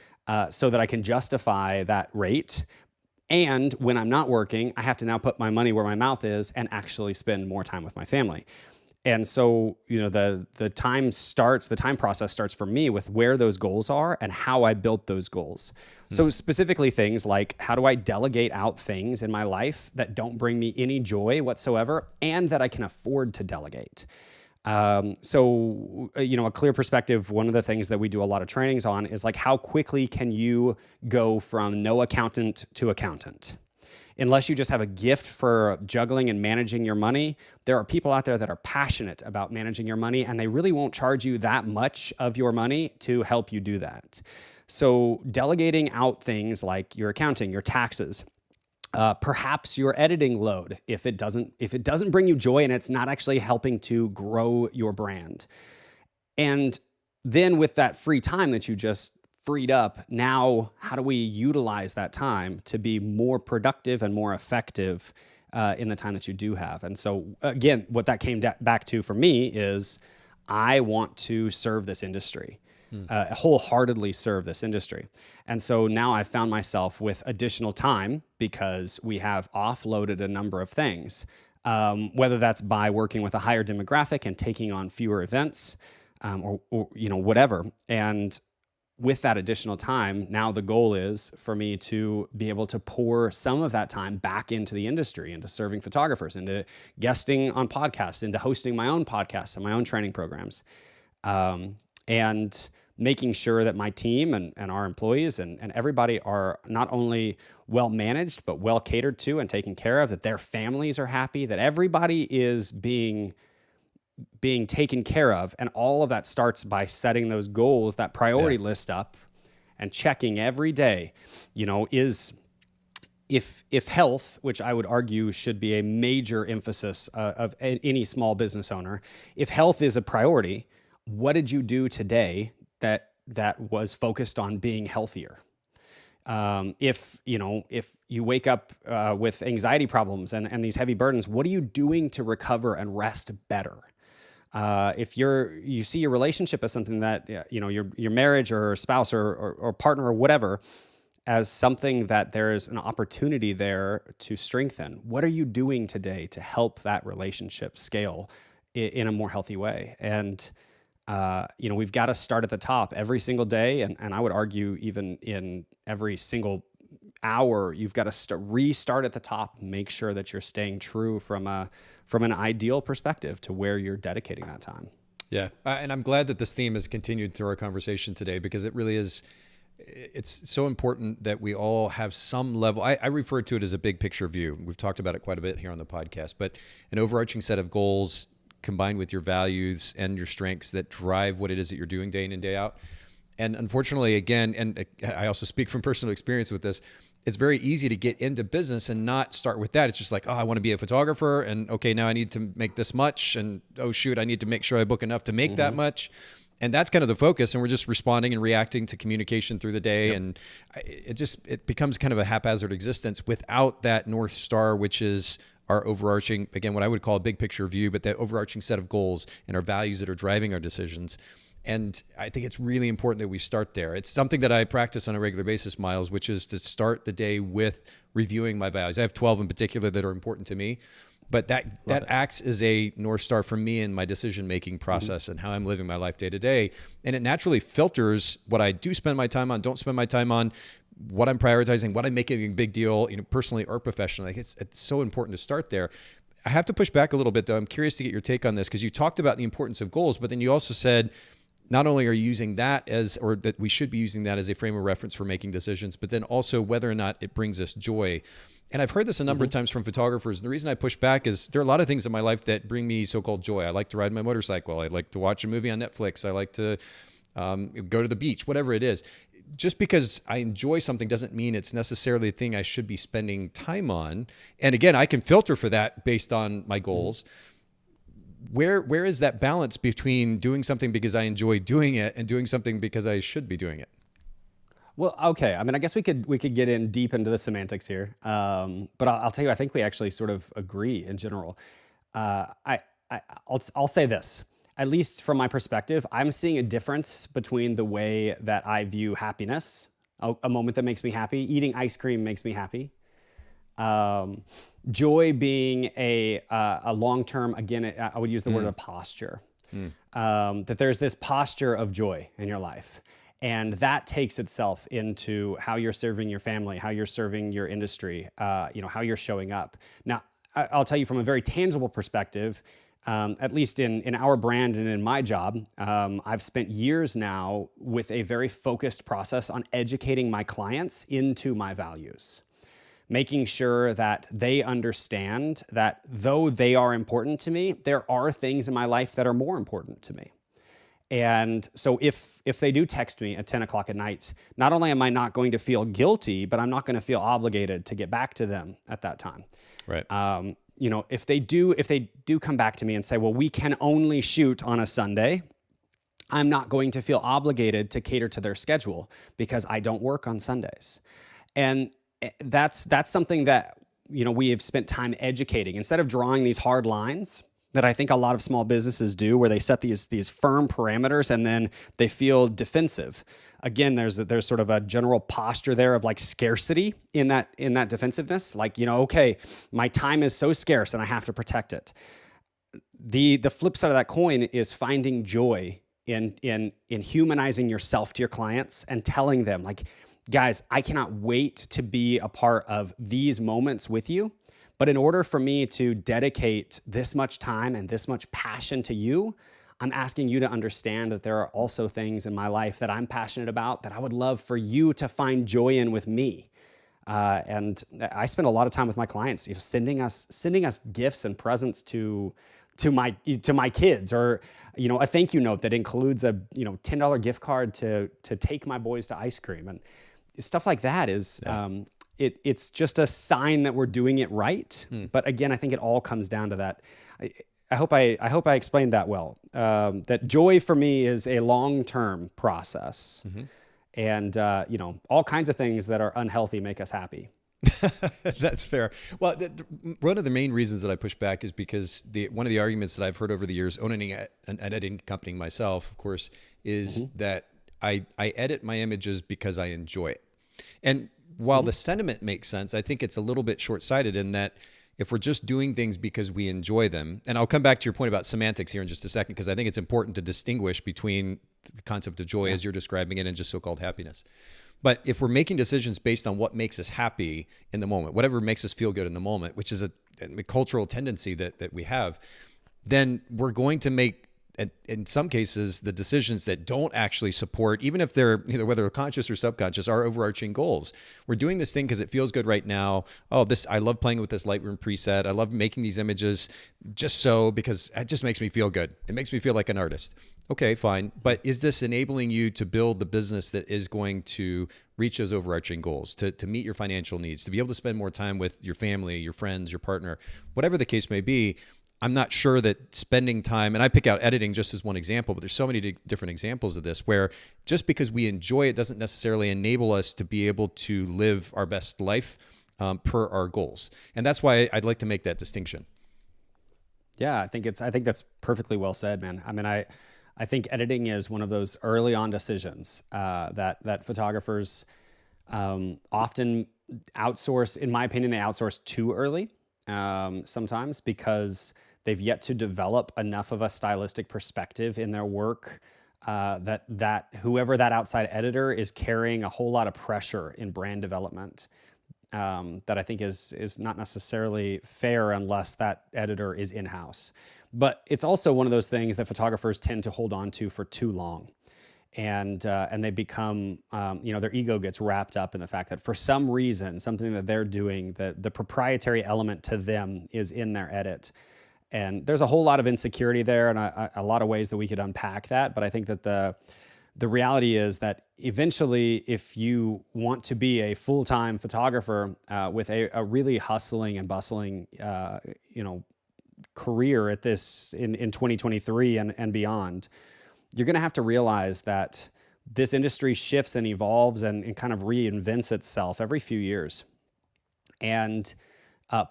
so that I can justify that rate. And when I'm not working, I have to now put my money where my mouth is and actually spend more time with my family. And so, the time process starts for me with where those goals are and how I built those goals. So specifically things like, how do I delegate out things in my life that don't bring me any joy whatsoever and that I can afford to delegate? A clear perspective, one of the things that we do a lot of trainings on is like, how quickly can you go from no accountant to accountant? Unless you just have a gift for juggling and managing your money, there are people out there that are passionate about managing your money, and they really won't charge you that much of your money to help you do that. So delegating out things like your accounting, your taxes, perhaps your editing load, if it doesn't bring you joy and it's not actually helping to grow your brand. And then with that free time that you just freed up, now how do we utilize that time to be more productive and more effective in the time that you do have? And so again, what that came back to for me is I want to serve this industry. Wholeheartedly serve this industry. And so now I've found myself with additional time because we have offloaded a number of things, whether that's by working with a higher demographic and taking on fewer events, or whatever. And with that additional time, now the goal is for me to be able to pour some of that time back into the industry, into serving photographers, into guesting on podcasts, into hosting my own podcasts and my own training programs. And making sure that my team and our employees and everybody are not only well managed, but well catered to and taken care of, that their families are happy, that everybody is being taken care of. And all of that starts by setting those goals, that priority list up, and checking every day, is if health, which I would argue should be a major emphasis of any small business owner, if health is a priority, what did you do today that was focused on being healthier? If you wake up with anxiety problems and these heavy burdens, what are you doing to recover and rest better? If you see your relationship as something that your marriage or spouse or partner or whatever as something that there's an opportunity there to strengthen, what are you doing today to help that relationship scale in a more healthy way? And we've got to start at the top every single day. And I would argue even in every single hour, you've got to restart at the top, make sure that you're staying true from an ideal perspective to where you're dedicating that time. Yeah. And I'm glad that this theme has continued through our conversation today, because it really is, it's so important that we all have some level. I refer to it as a big picture view. We've talked about it quite a bit here on the podcast, but an overarching set of goals combined with your values and your strengths that drive what it is that you're doing day in and day out. And unfortunately, again, and I also speak from personal experience with this, it's very easy to get into business and not start with that. It's just like, oh, I want to be a photographer, and okay, now I need to make this much, and oh shoot, I need to make sure I book enough to make that much. And that's kind of the focus, and we're just responding and reacting to communication through the day. Yep. And it becomes kind of a haphazard existence without that North Star, which is our overarching, again, what I would call a big picture view, but that overarching set of goals and our values that are driving our decisions. And I think it's really important that we start there. It's something that I practice on a regular basis, Miles, which is to start the day with reviewing my values. I have 12 in particular that are important to me, but that acts as a North Star for me in my decision-making process and how I'm living my life day to day. And it naturally filters what I do spend my time on, don't spend my time on, what I'm prioritizing, what I'm making a big deal, personally or professionally. It's so important to start there. I have to push back a little bit, though. I'm curious to get your take on this, because you talked about the importance of goals, but then you also said not only are you using that or that we should be using that as a frame of reference for making decisions, but then also whether or not it brings us joy. And I've heard this a number of times from photographers. And the reason I push back is there are a lot of things in my life that bring me so-called joy. I like to ride my motorcycle. I like to watch a movie on Netflix. I like to go to the beach, whatever it is. Just because I enjoy something doesn't mean it's necessarily the thing I should be spending time on. And again, I can filter for that based on my goals. Where is that balance between doing something because I enjoy doing it and doing something because I should be doing it? Well, okay. I mean, I guess we could get in deep into the semantics here. But I'll tell you, I think we actually sort of agree in general. I'll say this. At least from my perspective, I'm seeing a difference between the way that I view happiness, a moment that makes me happy. Eating ice cream makes me happy. Joy being a long-term, again, I would use the word a posture. That there's this posture of joy in your life. And that takes itself into how you're serving your family, how you're serving your industry, how you're showing up. Now, I'll tell you from a very tangible perspective, at least in our brand and in my job, I've spent years now with a very focused process on educating my clients into my values, making sure that they understand that though they are important to me, there are things in my life that are more important to me. And so if they do text me at 10 o'clock at night, not only am I not going to feel guilty, but I'm not going to feel obligated to get back to them at that time. Right. If they do come back to me and say, well, we can only shoot on a Sunday, I'm not going to feel obligated to cater to their schedule because I don't work on Sundays. And that's something that, we have spent time educating instead of drawing these hard lines that I think a lot of small businesses do, where they set these firm parameters and then they feel defensive. Again, there's sort of a general posture there of like scarcity in that defensiveness. Like, okay, my time is so scarce and I have to protect it. The flip side of that coin is finding joy in humanizing yourself to your clients and telling them, like, guys, I cannot wait to be a part of these moments with you. But in order for me to dedicate this much time and this much passion to you, I'm asking you to understand that there are also things in my life that I'm passionate about that I would love for you to find joy in with me. And I spend a lot of time with my clients, sending us gifts and presents to my kids, or a thank you note that includes a $10 gift card to take my boys to ice cream, and stuff like that is. Yeah. It's just a sign that we're doing it right. But again, I think it all comes down to that. I hope I explained that well. That joy for me is a long-term process, and all kinds of things that are unhealthy make us happy. That's fair. Well, one of the main reasons that I push back is because one of the arguments that I've heard over the years, owning an editing company myself, of course, is that I edit my images because I enjoy it. And while the sentiment makes sense, I think it's a little bit short-sighted in that if we're just doing things because we enjoy them, and I'll come back to your point about semantics here in just a second, because I think it's important to distinguish between the concept of joy as you're describing it and just so-called happiness. But if we're making decisions based on what makes us happy in the moment, whatever makes us feel good in the moment, which is a cultural tendency that we have, then we're going to make, in some cases, the decisions that don't actually support, even if they're, whether they're conscious or subconscious, our overarching goals. We're doing this thing because it feels good right now. I love playing with this Lightroom preset. I love making these images because it just makes me feel good. It makes me feel like an artist. Okay, fine. But is this enabling you to build the business that is going to reach those overarching goals, to meet your financial needs, to be able to spend more time with your family, your friends, your partner, whatever the case may be? I'm not sure that spending time, and I pick out editing just as one example, but there's so many different examples of this where just because we enjoy it doesn't necessarily enable us to be able to live our best life per our goals. And that's why I'd like to make that distinction. Yeah, I think that's perfectly well said, man. I mean, I think editing is one of those early on decisions that photographers often outsource. In my opinion, they outsource too early sometimes because they've yet to develop enough of a stylistic perspective in their work that whoever that outside editor is carrying a whole lot of pressure in brand development that I think is not necessarily fair unless that editor is in-house. But it's also one of those things that photographers tend to hold on to for too long. And they become, their ego gets wrapped up in the fact that for some reason, something that they're doing, the proprietary element to them is in their edit. And there's a whole lot of insecurity there and a lot of ways that we could unpack that. But I think that the reality is that eventually, if you want to be a full-time photographer with a really hustling and bustling, career at this in 2023 and beyond, you're going to have to realize that this industry shifts and evolves and kind of reinvents itself every few years. And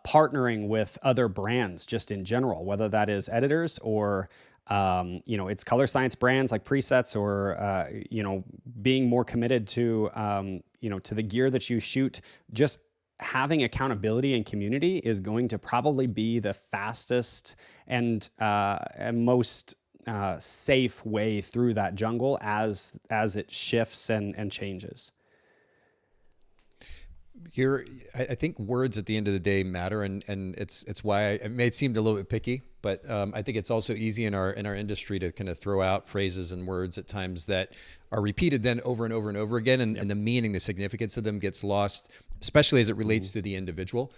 partnering with other brands just in general, whether that is editors or, it's color science brands like presets or, being more committed to, to the gear that you shoot, just having accountability and community is going to probably be the fastest and most safe way through that jungle as it shifts and changes. I think words at the end of the day matter, and it's why it may seem a little bit picky, but I think it's also easy in our industry to kind of throw out phrases and words at times that are repeated then over and over and over again, and the meaning, the significance of them gets lost, especially as it relates to the individual.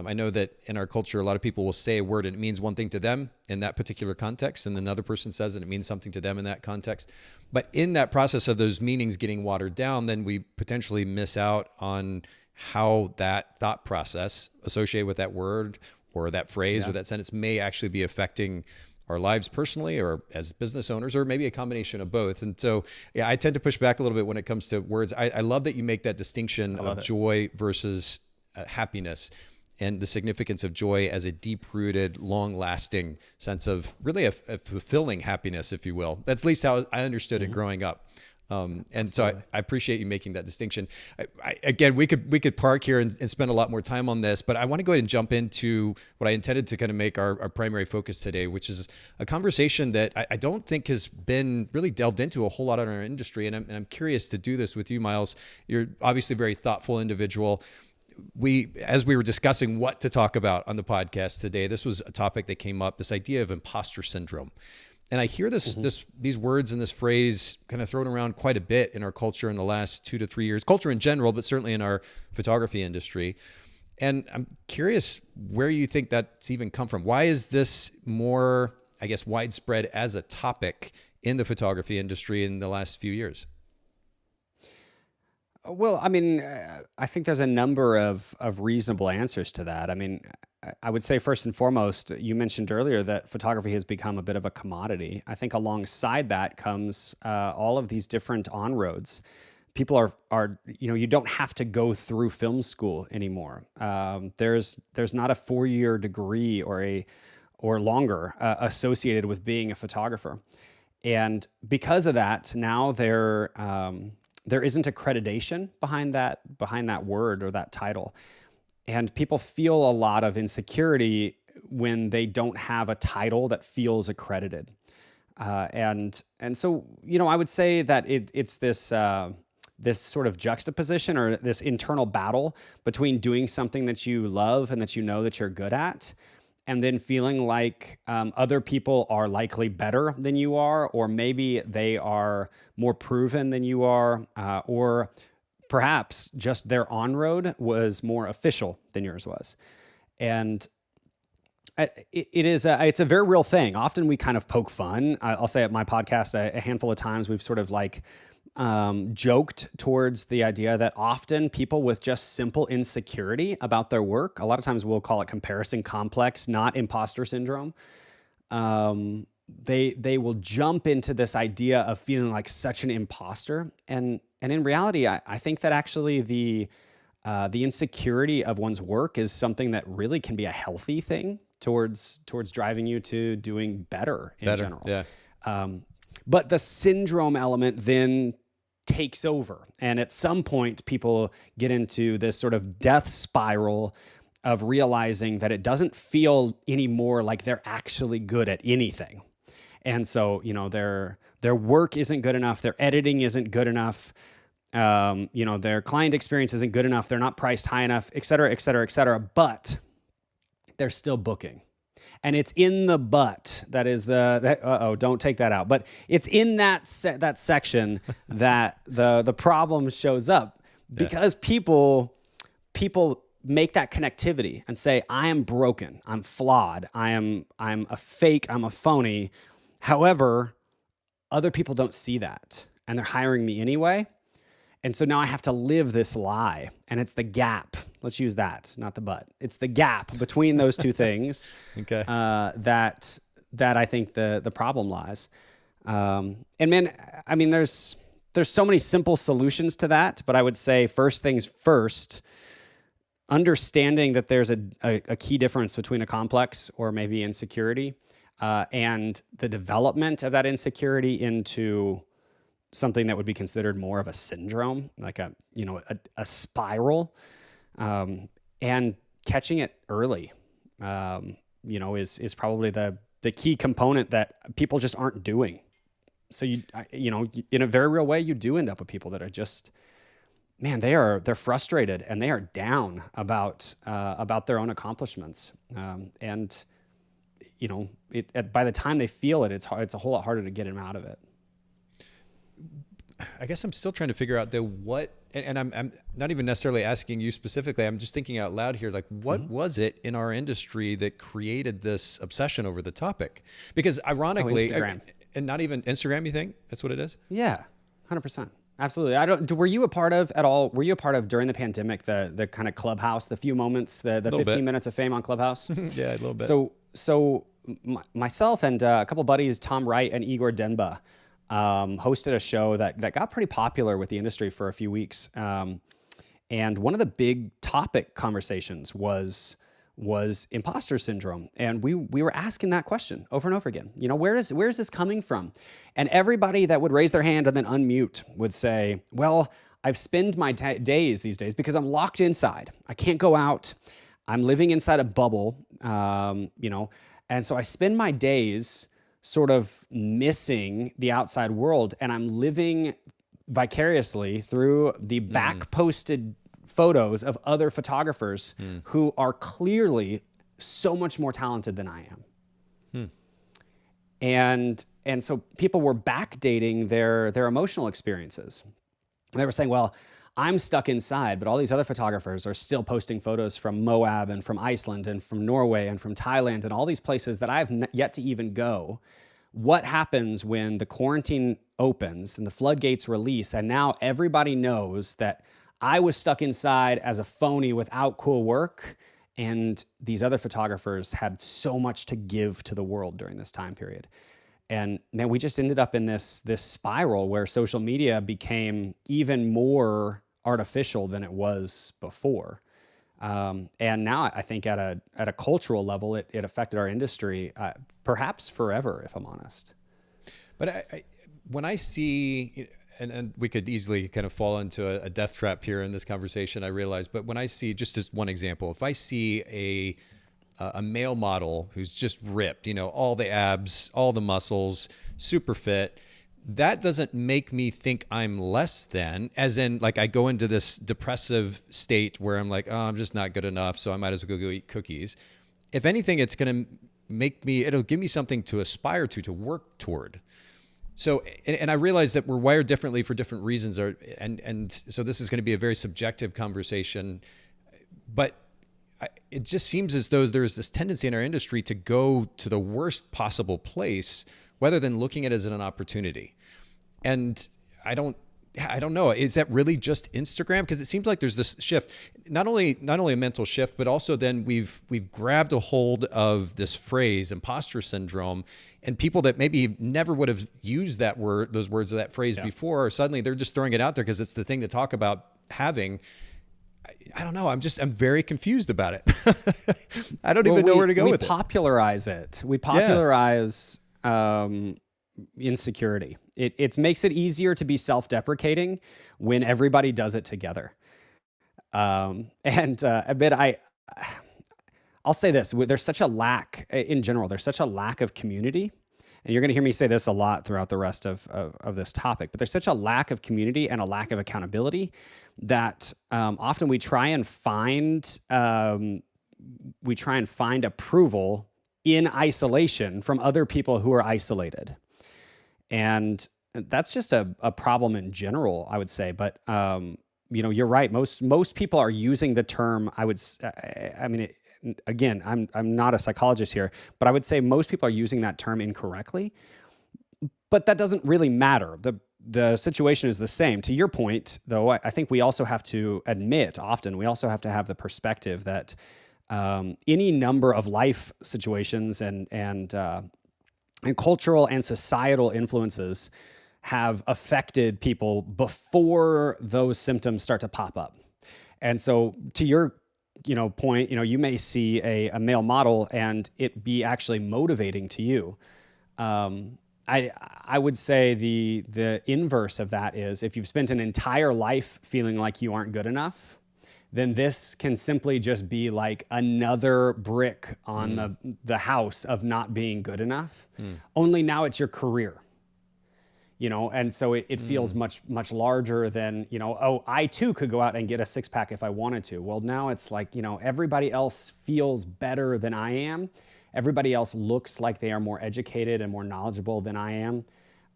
I know that in our culture, a lot of people will say a word and it means one thing to them in that particular context, and another person says it, and it means something to them in that context. But in that process of those meanings getting watered down, then we potentially miss out on how that thought process associated with that word or that phrase or that sentence may actually be affecting our lives personally or as business owners, or maybe a combination of both. And so, yeah, I tend to push back a little bit when it comes to words. I love that you make that distinction of joy versus happiness, and the significance of joy as a deep-rooted, long-lasting sense of really a fulfilling happiness, if you will. That's at least how I understood it growing up. And so I appreciate you making that distinction. Again, we could park here and spend a lot more time on this, but I want to go ahead and jump into what I intended to kind of make our primary focus today, which is a conversation that I don't think has been really delved into a whole lot in our industry. And I'm curious to do this with you, Miles. You're obviously a very thoughtful individual. As we were discussing what to talk about on the podcast today, this was a topic that came up, this idea of imposter syndrome. And I hear these words and this phrase kind of thrown around quite a bit in our culture in the last 2 to 3 years, culture in general, but certainly in our photography industry. And I'm curious where you think that's even come from. Why is this more, I guess, widespread as a topic in the photography industry in the last few years? Well, I mean, I think there's a number of reasonable answers to that. I mean, I would say first and foremost, you mentioned earlier that photography has become a bit of a commodity. I think alongside that comes all of these different on-roads. People are you don't have to go through film school anymore. There's not a 4-year degree or longer associated with being a photographer, and because of that, now there isn't accreditation behind that word or that title. And people feel a lot of insecurity when they don't have a title that feels accredited. And so, I would say that it's this sort of juxtaposition or this internal battle between doing something that you love and that you know that you're good at, and then feeling like other people are likely better than you are, or maybe they are more proven than you are, or perhaps just their on-road was more official than yours was. And it's a very real thing. Often we kind of poke fun. I'll say at my podcast a handful of times we've sort of like joked towards the idea that often people with just simple insecurity about their work, a lot of times we'll call it comparison complex, not imposter syndrome. They will jump into this idea of feeling like such an imposter. And in reality, I think that actually the insecurity of one's work is something that really can be a healthy thing towards driving you to doing better in general. Yeah. But the syndrome element then takes over. And at some point, people get into this sort of death spiral of realizing that it doesn't feel anymore like they're actually good at anything. And so, their work isn't good enough, their editing isn't good enough, their client experience isn't good enough, they're not priced high enough, et cetera, et cetera, et cetera, but they're still booking. And it's in the but that is don't take that out. But it's in that section that the problem shows up, because people make that connectivity and say, I am broken, I'm flawed, I'm a fake, I'm a phony. However, other people don't see that, and they're hiring me anyway. And so now I have to live this lie, and it's the gap. Let's use that, not the but. It's the gap between those two things. Okay. That I think the problem lies. And man, I mean, there's so many simple solutions to that, but I would say first things first, understanding that there's a key difference between a complex or maybe insecurity, and the development of that insecurity into something that would be considered more of a syndrome, like a spiral, and catching it early, is probably the key component that people just aren't doing. So in a very real way, you do end up with people that are just, man, they're frustrated and they are down about their own accomplishments. And by the time they feel it, it's a whole lot harder to get them out of it. I guess I'm still trying to figure out and I'm not even necessarily asking you specifically. I'm just thinking out loud here, like what was it in our industry that created this obsession over the topic? Because ironically, Instagram. And not even Instagram, you think that's what it is? Yeah, 100%. Absolutely. Were you a part of during the pandemic, the kind of Clubhouse, the few moments, the 15 minutes of fame on Clubhouse? Yeah, a little bit. So myself and a couple buddies, Tom Wright and Igor Denba, hosted a show that got pretty popular with the industry for a few weeks. And one of the big topic conversations was imposter syndrome. And we were asking that question over and over again. You know, where is this coming from? And everybody that would raise their hand and then unmute would say, well, I've spent my days these days because I'm locked inside. I can't go out. I'm living inside a bubble, you know, and so I spend my days sort of missing the outside world, and I'm living vicariously through the back-posted photos of other photographers who are clearly so much more talented than I am. And so people were backdating their emotional experiences. And they were saying, well, I'm stuck inside, but all these other photographers are still posting photos from Moab and from Iceland and from Norway and from Thailand and all these places that I've yet to even go. What happens when the quarantine opens and the floodgates release, and now everybody knows that I was stuck inside as a phony without cool work, and these other photographers had so much to give to the world during this time period? And man, we just ended up in this spiral where social media became even more artificial than it was before. And now I think at a cultural level, it affected our industry, perhaps forever, if I'm honest. But when I see, and we could easily kind of fall into a death trap here in this conversation, I realize, but when I see, just as one example, if I see a male model who's just ripped, you know, all the abs, all the muscles, super fit, that doesn't make me think I'm less than, as in like I go into this depressive state where I'm like, oh, I'm just not good enough, so I might as well go eat cookies. If anything, it's going to it'll give me something to aspire to work toward. So, and I realize that we're wired differently for different reasons, and so this is going to be a very subjective conversation, but it just seems as though there's this tendency in our industry to go to the worst possible place rather than looking at it as an opportunity. And I don't know. Is that really just Instagram? Because it seems like there's this shift, not only a mental shift, but also then we've grabbed a hold of this phrase, imposter syndrome, and people that maybe never would have used those words or that phrase before, suddenly they're just throwing it out there because it's the thing to talk about having. I don't know. I'm very confused about it. I don't even know where to go with it. We popularize it. We popularize insecurity. It makes it easier to be self-deprecating when everybody does it together. I'll say this: there's such a lack in general. There's such a lack of community. And you're going to hear me say this a lot throughout the rest of this topic, but there's such a lack of community and a lack of accountability that often we try and find approval in isolation from other people who are isolated. And that's just a problem in general, I would say. But you know, you're right. Most people are using the term. Again, I'm not a psychologist here, but I would say most people are using that term incorrectly. But that doesn't really matter. The situation is the same. To your point, though, I think we also have to admit, often we also have to have the perspective that any number of life situations and cultural and societal influences have affected people before those symptoms start to pop up. And so, to your point, you may see a male model and it be actually motivating to you. I would say the inverse of that is if you've spent an entire life feeling like you aren't good enough, then this can simply just be like another brick on the house of not being good enough. Only now it's your career. And so it feels much, much larger than, I too could go out and get a six pack if I wanted to. Well, now it's like, everybody else feels better than I am. Everybody else looks like they are more educated and more knowledgeable than I am.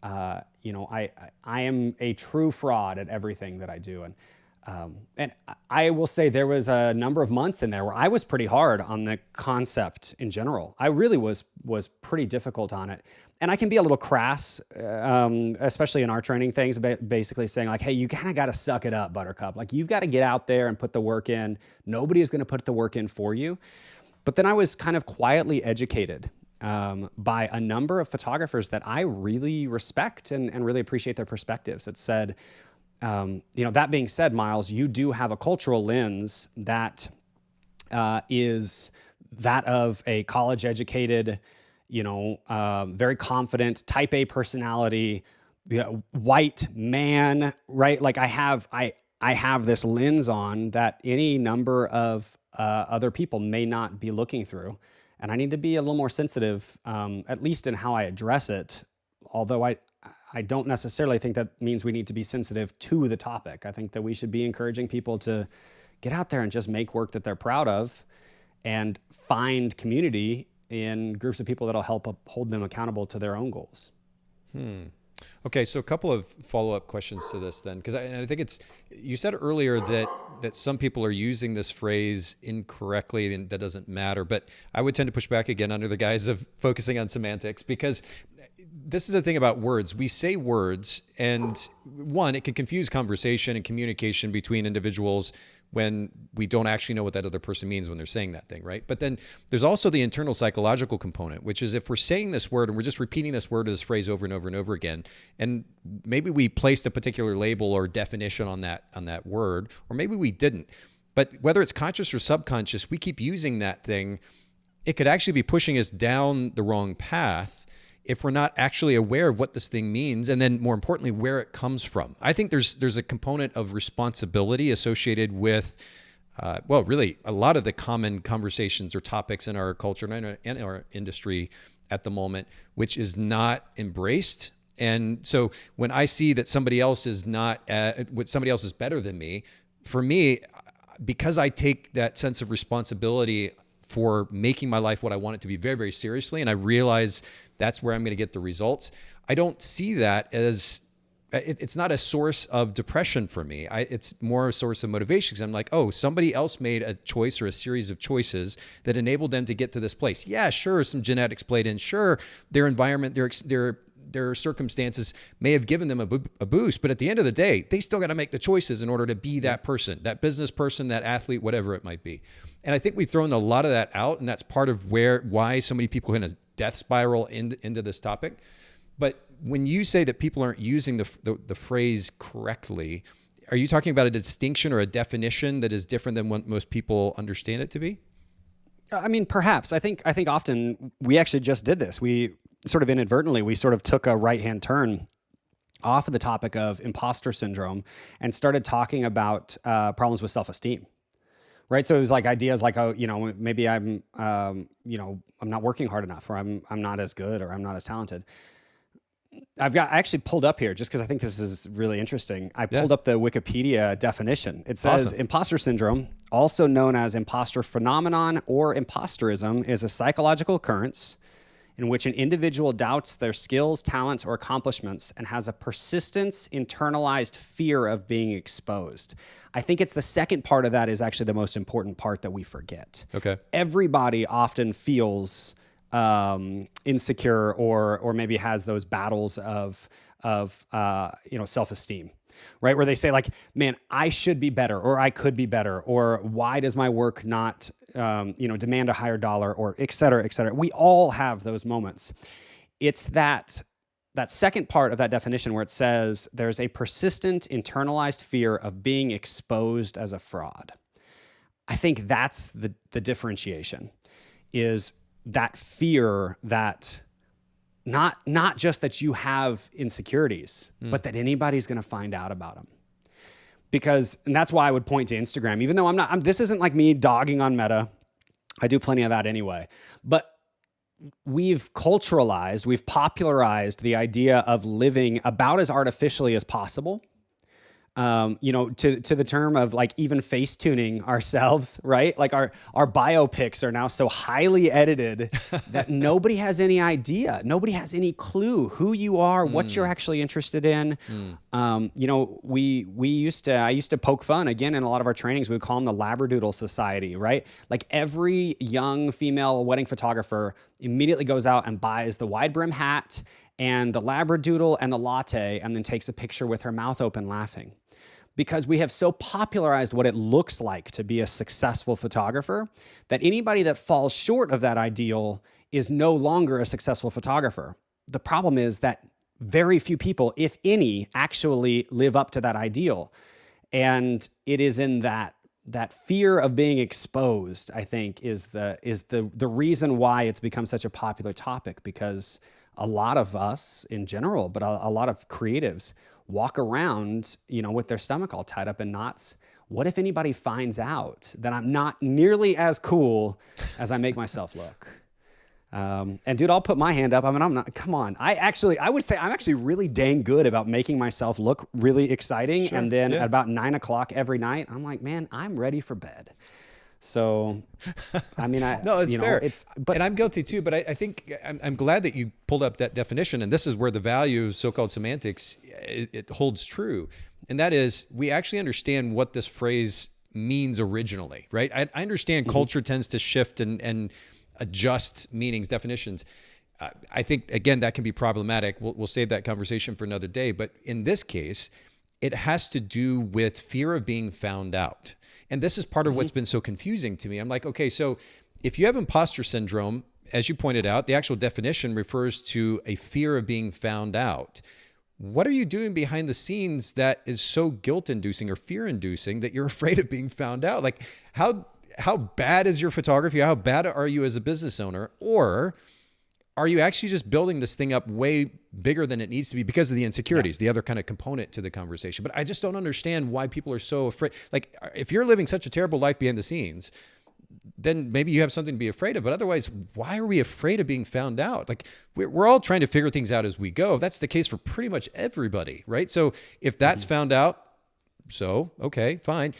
I am a true fraud at everything that I do. And I will say there was a number of months in there where I was pretty hard on the concept in general. I really was pretty difficult on it. And I can be a little crass, especially in our training things, basically saying like, hey, you kind of got to suck it up, Buttercup. Like you've got to get out there and put the work in. Nobody is going to put the work in for you. But then I was kind of quietly educated by a number of photographers that I really respect and really appreciate their perspectives that said, that being said, Miles, you do have a cultural lens that is that of a college educated, very confident type A personality, white man, right? Like I have this lens on that any number of other people may not be looking through. And I need to be a little more sensitive, at least in how I address it. Although I don't necessarily think that means we need to be sensitive to the topic. I think that we should be encouraging people to get out there and just make work that they're proud of and find community in groups of people that'll help hold them accountable to their own goals. Okay, so a couple of follow-up questions to this then, because I think you said earlier that some people are using this phrase incorrectly and that doesn't matter, but I would tend to push back again under the guise of focusing on semantics, because this is the thing about words. We say words, and one, it can confuse conversation and communication between individuals when we don't actually know what that other person means when they're saying that thing, right? But then there's also the internal psychological component, which is if we're saying this word and we're just repeating this word or this phrase over and over and over again, and maybe we placed a particular label or definition on that word, or maybe we didn't. But whether it's conscious or subconscious, we keep using that thing. It could actually be pushing us down the wrong path if we're not actually aware of what this thing means, and then more importantly, where it comes from. I think there's a component of responsibility associated with, really a lot of the common conversations or topics in our culture and in our industry at the moment, which is not embraced. And so when I see that somebody else is somebody else is better than me, for me, because I take that sense of responsibility for making my life what I want it to be very, very seriously, and I realize that's where I'm going to get the results, I don't see that as, it's not a source of depression for me. It's more a source of motivation, because I'm like, oh, somebody else made a choice or a series of choices that enabled them to get to this place. Yeah, sure, some genetics played in. Sure, their environment, their circumstances may have given them a boost, but at the end of the day, they still got to make the choices in order to be that person, that business person, that athlete, whatever it might be. And I think we've thrown a lot of that out, and that's part of why so many people are in a death spiral into this topic. But when you say that people aren't using the phrase correctly, are you talking about a distinction or a definition that is different than what most people understand it to be? I mean, perhaps. I think often we actually just did this. We sort of inadvertently, we sort of took a right-hand turn off of the topic of imposter syndrome and started talking about problems with self-esteem. Right. So it was like ideas like, oh, maybe I'm not working hard enough, or I'm not as good, or I'm not as talented. I actually pulled up here just because I think this is really interesting. I pulled up the Wikipedia definition. It says imposter syndrome, also known as imposter phenomenon or imposterism, is a psychological occurrence in which an individual doubts their skills, talents, or accomplishments and has a persistent internalized fear of being exposed. I think it's the second part of that is actually the most important part that we forget. Okay. Everybody often feels insecure or maybe has those battles of self-esteem, right? Where they say like, man, I should be better, or I could be better, or why does my work not, demand a higher dollar, or et cetera, et cetera. We all have those moments. It's that second part of that definition where it says there's a persistent internalized fear of being exposed as a fraud. I think that's the differentiation, is that fear that not just that you have insecurities, but that anybody's going to find out about them. And that's why I would point to Instagram, even though this isn't like me dogging on Meta. I do plenty of that anyway, but we've popularized the idea of living about as artificially as possible. to the term of like even face tuning ourselves, right? Like our biopics are now so highly edited that nobody has any idea. Nobody has any clue who you are, what you're actually interested in. I used to poke fun again in a lot of our trainings. We would call them the Labradoodle Society, right? Like every young female wedding photographer immediately goes out and buys the wide brim hat and the Labradoodle and the latte, and then takes a picture with her mouth open laughing. Because we have so popularized what it looks like to be a successful photographer that anybody that falls short of that ideal is no longer a successful photographer. The problem is that very few people, if any, actually live up to that ideal. And it is in that fear of being exposed, I think, is the reason why it's become such a popular topic, because a lot of us in general, but a lot of creatives walk around, with their stomach all tied up in knots. What if anybody finds out that I'm not nearly as cool as I make myself look? And dude, I'll put my hand up. I mean, I'm not, come on. I would say I'm actually really dang good about making myself look really exciting. Sure. And then at about 9 o'clock every night, I'm like, man, I'm ready for bed. So, I mean, no, it's fair. And I'm guilty too, but I think I'm glad that you pulled up that definition. And this is where the value of so-called semantics, it holds true. And that is, we actually understand what this phrase means originally, right? I understand culture tends to shift and adjust meanings, definitions. I think, again, that can be problematic. We'll save that conversation for another day. But in this case, it has to do with fear of being found out. And this is part of what's been so confusing to me. I'm like, okay, so if you have imposter syndrome, as you pointed out, the actual definition refers to a fear of being found out. What are you doing behind the scenes that is so guilt-inducing or fear-inducing that you're afraid of being found out? Like, how bad is your photography? How bad are you as a business owner? Or are you actually just building this thing up way bigger than it needs to be because of the insecurities, the other kind of component to the conversation? But I just don't understand why people are so afraid. Like, if you're living such a terrible life behind the scenes, then maybe you have something to be afraid of. But otherwise, why are we afraid of being found out? Like, we're all trying to figure things out as we go. That's the case for pretty much everybody, right? So if that's found out, so, okay, fine.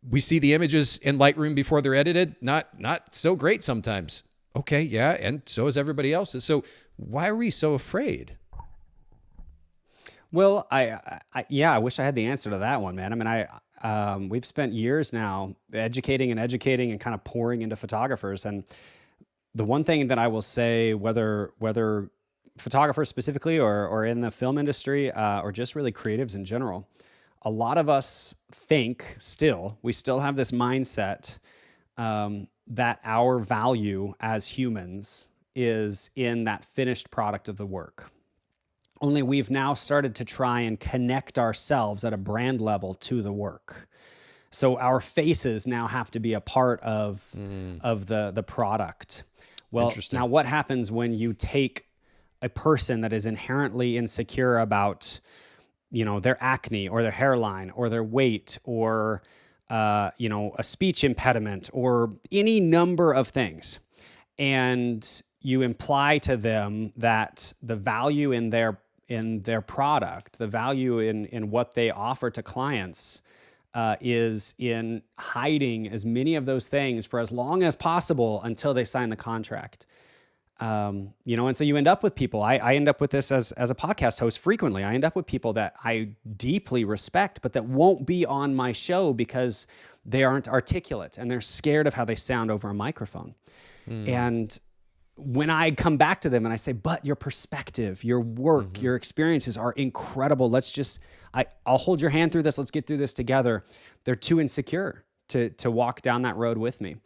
We see the images in Lightroom before they're edited. Not so great sometimes. Okay, yeah, and so is everybody else's. So why are we so afraid? Well, I wish I had the answer to that one, man. I mean, we've spent years now educating and kind of pouring into photographers. And the one thing that I will say, whether photographers specifically or in the film industry or just really creatives in general, a lot of us we still have this mindset that our value as humans is in that finished product of the work. Only we've now started to try and connect ourselves at a brand level to the work. So our faces now have to be a part of the product. Well, now what happens when you take a person that is inherently insecure about, their acne or their hairline or their weight or a speech impediment or any number of things, and you imply to them that the value in their product, the value in what they offer to clients, is in hiding as many of those things for as long as possible until they sign the contract. And so you end up with people. I end up with this as a podcast host frequently. I end up with people that I deeply respect, but that won't be on my show because they aren't articulate and they're scared of how they sound over a microphone. And when I come back to them and I say, but your perspective, your work, your experiences are incredible. I'll hold your hand through this. Let's get through this together. They're too insecure to walk down that road with me.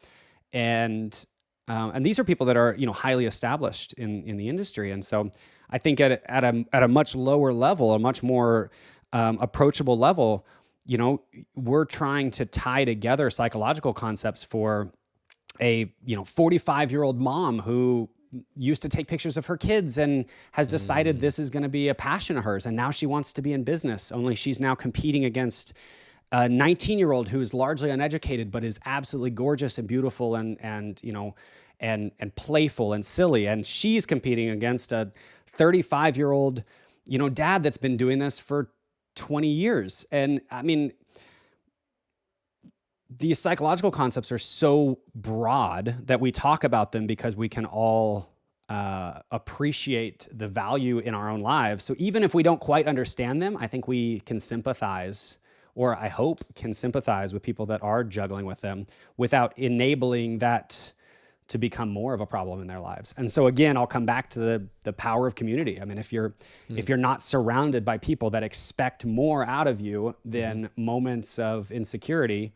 And these are people that are, highly established in the industry. And so I think at a much lower level, a much more approachable level, we're trying to tie together psychological concepts for a 45-year-old mom who used to take pictures of her kids and has decided this is going to be a passion of hers, and now she wants to be in business, only she's now competing against a 19-year-old who is largely uneducated but is absolutely gorgeous and beautiful and playful and silly, and she's competing against a 35-year-old dad that's been doing this for 20 years. And I mean, these psychological concepts are so broad that we talk about them because we can all appreciate the value in our own lives. So even if we don't quite understand them, I think we can sympathize, or I hope can sympathize with people that are juggling with them without enabling that to become more of a problem in their lives. And so again, I'll come back to the power of community. I mean, if you're not surrounded by people that expect more out of you than moments of insecurity,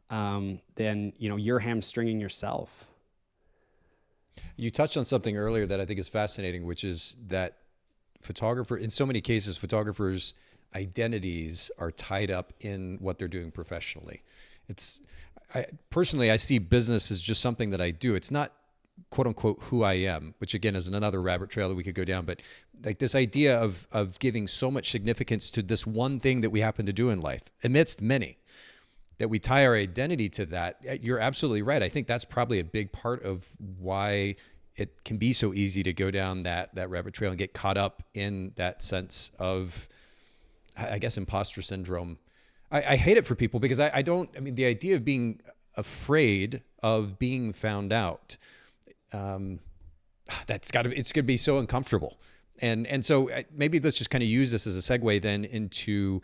then you're hamstringing yourself. You touched on something earlier that I think is fascinating, which is that in so many cases, photographers' identities are tied up in what they're doing professionally. Personally, I see business as just something that I do. It's not quote unquote who I am, which again is another rabbit trail that we could go down. But like this idea of giving so much significance to this one thing that we happen to do in life amidst many, that we tie our identity to that. You're absolutely right. I think that's probably a big part of why it can be so easy to go down that rabbit trail and get caught up in that sense of, I guess, imposter syndrome. I hate it for people because the idea of being afraid of being found out, it's going to be so uncomfortable. And so maybe let's just kind of use this as a segue then into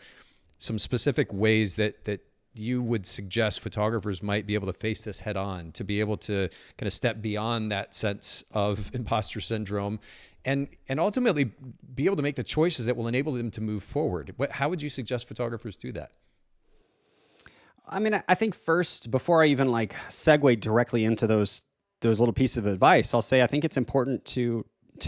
some specific ways that you would suggest photographers might be able to face this head on, to be able to kind of step beyond that sense of imposter syndrome and ultimately be able to make the choices that will enable them to move forward. How would you suggest photographers do that? I mean, I think first, before I even segue directly into those little pieces of advice, I'll say I think it's important to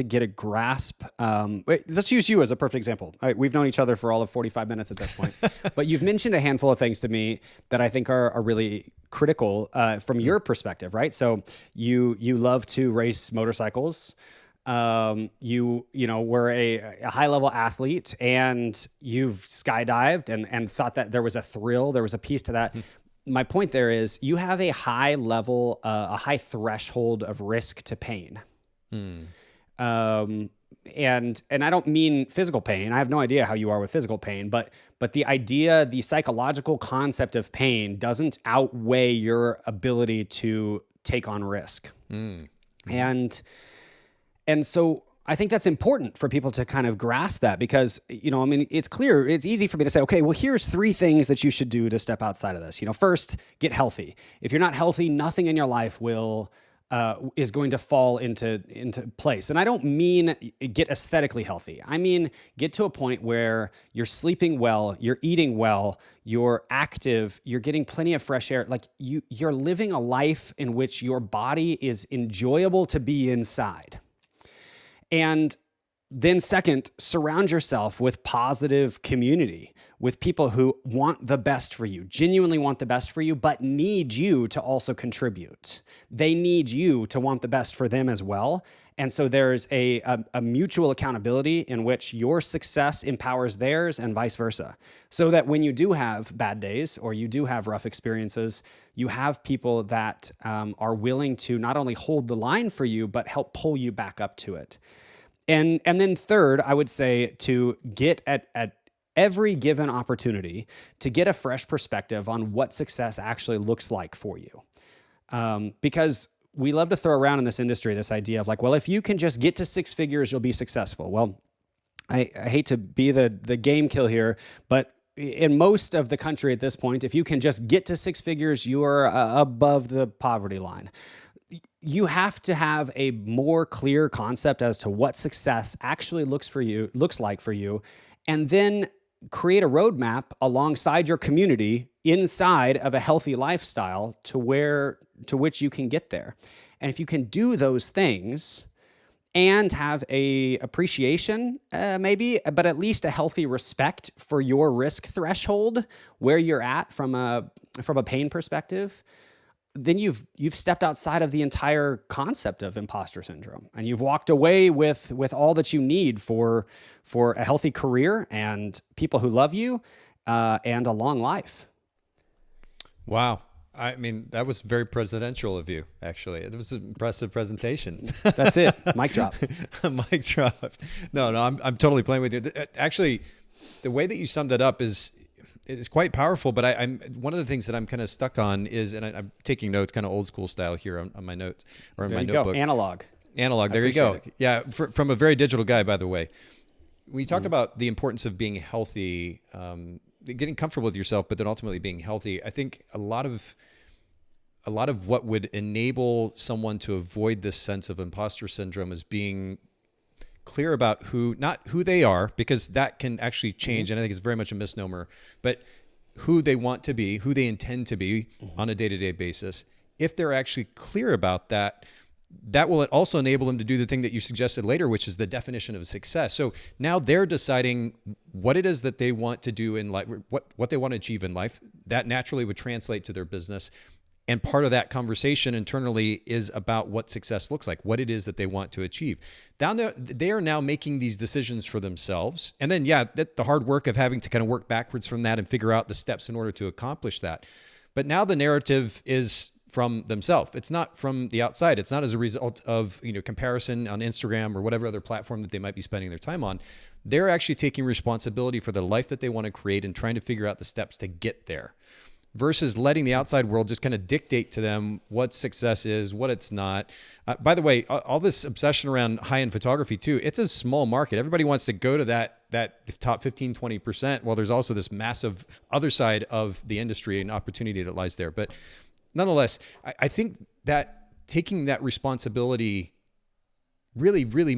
get a grasp. Let's use you as a perfect example. We've known each other for all of 45 minutes at this point, but you've mentioned a handful of things to me that I think are really critical from your perspective, right? So you love to race motorcycles. You were a high level athlete, and you've skydived and thought that there was a thrill, there was a piece to that. My point there is you have a high level, a high threshold of risk to pain. And I don't mean physical pain. I have no idea how you are with physical pain, but the psychological concept of pain doesn't outweigh your ability to take on risk. And so I think that's important for people to kind of grasp that because, it's clear, it's easy for me to say, okay, well, here's 3 things that you should do to step outside of this. First, get healthy. If you're not healthy, nothing in your life is going to fall into place. And I don't mean get aesthetically healthy. I mean, get to a point where you're sleeping well, you're eating well, you're active, you're getting plenty of fresh air. Like you're living a life in which your body is enjoyable to be inside. And then second, surround yourself with positive community, with people who want the best for you, genuinely want the best for you, but need you to also contribute. They need you to want the best for them as well. And so there's a mutual accountability in which your success empowers theirs and vice versa. So that when you do have bad days or you do have rough experiences, you have people that are willing to not only hold the line for you, but help pull you back up to it. And then third, I would say to get at every given opportunity to get a fresh perspective on what success actually looks like for you. Because we love to throw around in this industry this idea of well, if you can just get to 6 figures, you'll be successful. Well, I hate to be the game kill here, but in most of the country at this point, if you can just get to 6 figures, you are above the poverty line. You have to have a more clear concept as to what success actually looks like for you, and then create a roadmap alongside your community inside of a healthy lifestyle to which you can get there. And if you can do those things and have a appreciation, maybe, but at least a healthy respect for your risk threshold, where you're at from a pain perspective, then you've stepped outside of the entire concept of imposter syndrome, and you've walked away with all that you need for a healthy career and people who love you, and a long life. Wow. I mean, that was very presidential of you, actually. It was an impressive presentation. That's it. Mic drop. Mic drop. No, I'm totally playing with you. Actually, the way that you summed it up is quite powerful. But I'm one of the things that I'm kind of stuck on is, and I'm taking notes, kind of old school style here on my notes or in There my you notebook. go. Analog. There you go. It. Yeah, from a very digital guy, by the way. When you talked about the importance of being healthy, getting comfortable with yourself, but then ultimately being healthy, I think a lot of what would enable someone to avoid this sense of imposter syndrome is being clear about not who they are, because that can actually change. And I think it's very much a misnomer, but who they want to be, who they intend to be on a day-to-day basis. If they're actually clear about that, that will also enable them to do the thing that you suggested later, which is the definition of success. So now they're deciding what it is that they want to do in life, what they want to achieve in life. That naturally would translate to their business. And part of that conversation internally is about what success looks like, what it is that they want to achieve. They are now making these decisions for themselves. And then, the hard work of having to kind of work backwards from that and figure out the steps in order to accomplish that. But now the narrative is from themselves. It's not from the outside. It's not as a result of, comparison on Instagram or whatever other platform that they might be spending their time on. They're actually taking responsibility for the life that they want to create and trying to figure out the steps to get there, versus letting the outside world just kind of dictate to them what success is, what it's not. By the way, all this obsession around high-end photography too, it's a small market. Everybody wants to go to that top 15, 20%. Well, there's also this massive other side of the industry and opportunity that lies there. But nonetheless, I think that taking that responsibility really, really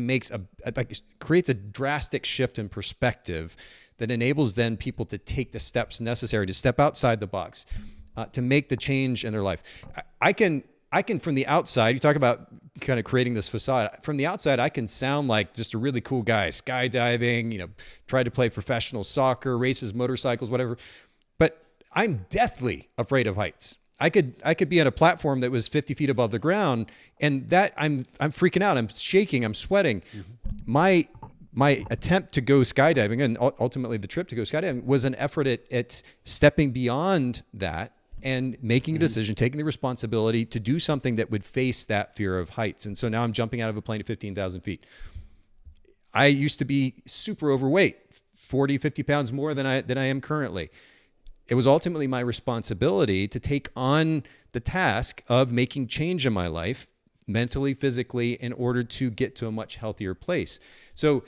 creates a drastic shift in perspective that enables then people to take the steps necessary to step outside the box, to make the change in their life. I can from the outside, you talk about kind of creating this facade. From the outside, I can sound like just a really cool guy, skydiving, tried to play professional soccer, races, motorcycles, whatever. But I'm deathly afraid of heights. I could be on a platform that was 50 feet above the ground, and that I'm freaking out. I'm shaking. I'm sweating. Mm-hmm. My attempt to go skydiving, and ultimately the trip to go skydiving, was an effort at stepping beyond that and making a decision, taking the responsibility to do something that would face that fear of heights. And so now I'm jumping out of a plane at 15,000 feet. I used to be super overweight, 40, 50 pounds more than I am currently. It was ultimately my responsibility to take on the task of making change in my life, mentally, physically, in order to get to a much healthier place. So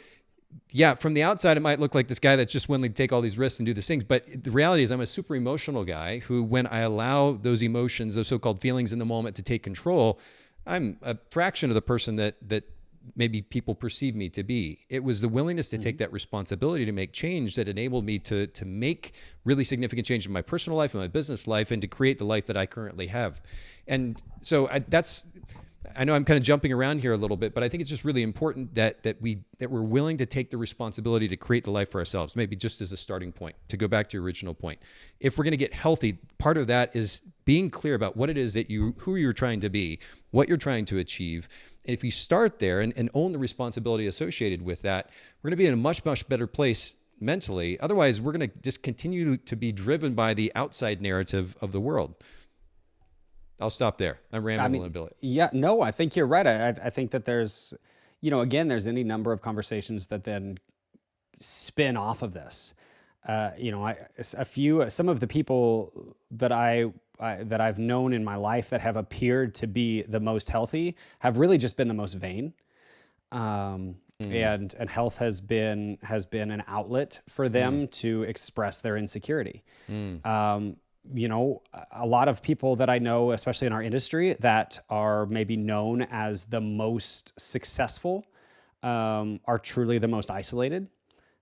from the outside, it might look like this guy that's just willing to take all these risks and do these things. But the reality is I'm a super emotional guy who, when I allow those emotions, those so-called feelings in the moment to take control, I'm a fraction of the person that maybe people perceive me to be. It was the willingness to take that responsibility to make change that enabled me to make really significant change in my personal life and my business life, and to create the life that I currently have. And so I know I'm kind of jumping around here a little bit, but I think it's just really important that we're willing to take the responsibility to create the life for ourselves, maybe just as a starting point, to go back to your original point. If we're going to get healthy, part of that is being clear about what it is that who you're trying to be, what you're trying to achieve. And if you start there and own the responsibility associated with that, we're going to be in a much, much better place mentally. Otherwise, we're going to just continue to be driven by the outside narrative of the world. I'll stop there. I'm rambling a bit. Yeah, no, I think you're right. I think that there's, again, there's any number of conversations that then spin off of this. Some of the people that I've known in my life that have appeared to be the most healthy have really just been the most vain. And health has been an outlet for them to express their insecurity. A lot of people that I know, especially in our industry, that are maybe known as the most successful, are truly the most isolated.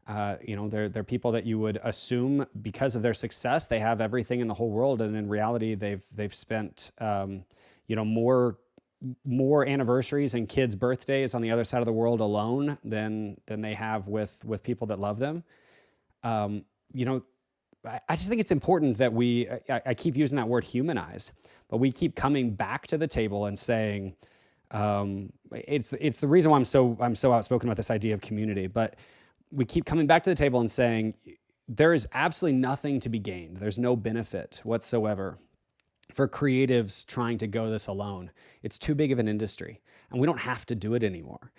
They're people that you would assume because of their success, they have everything in the whole world. And in reality, they've spent, more anniversaries and kids' birthdays on the other side of the world alone than they have with people that love them. I just think it's important that I keep using that word humanize, but we keep coming back to the table and saying, it's the reason why I'm so outspoken about this idea of community, but we keep coming back to the table and saying, there is absolutely nothing to be gained. There's no benefit whatsoever for creatives trying to go this alone. It's too big of an industry and we don't have to do it anymore.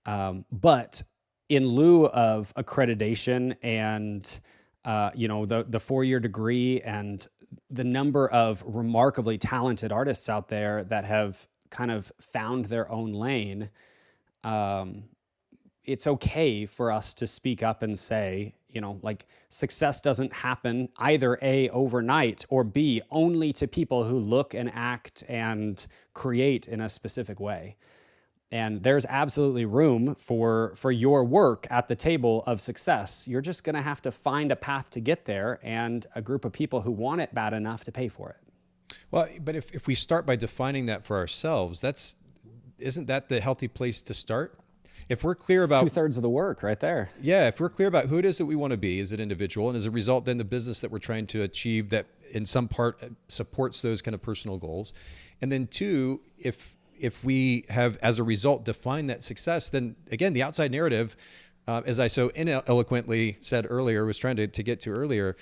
But in lieu of accreditation and the 4-year degree and the number of remarkably talented artists out there that have kind of found their own lane, it's okay for us to speak up and say, like, success doesn't happen either A, overnight, or B, only to people who look and act and create in a specific way. And there's absolutely room for your work at the table of success. You're just going to have to find a path to get there and a group of people who want it bad enough to pay for it. Well, but if we start by defining that for ourselves, isn't that the healthy place to start? If we're clear about 2/3 of the work right there. Yeah, if we're clear about who it is that we want to be as an individual, and as a result, then the business that we're trying to achieve that in some part supports those kind of personal goals. And then 2, if we have, as a result, defined that success, then again, the outside narrative, as I so eloquently said earlier, was trying to get to earlier,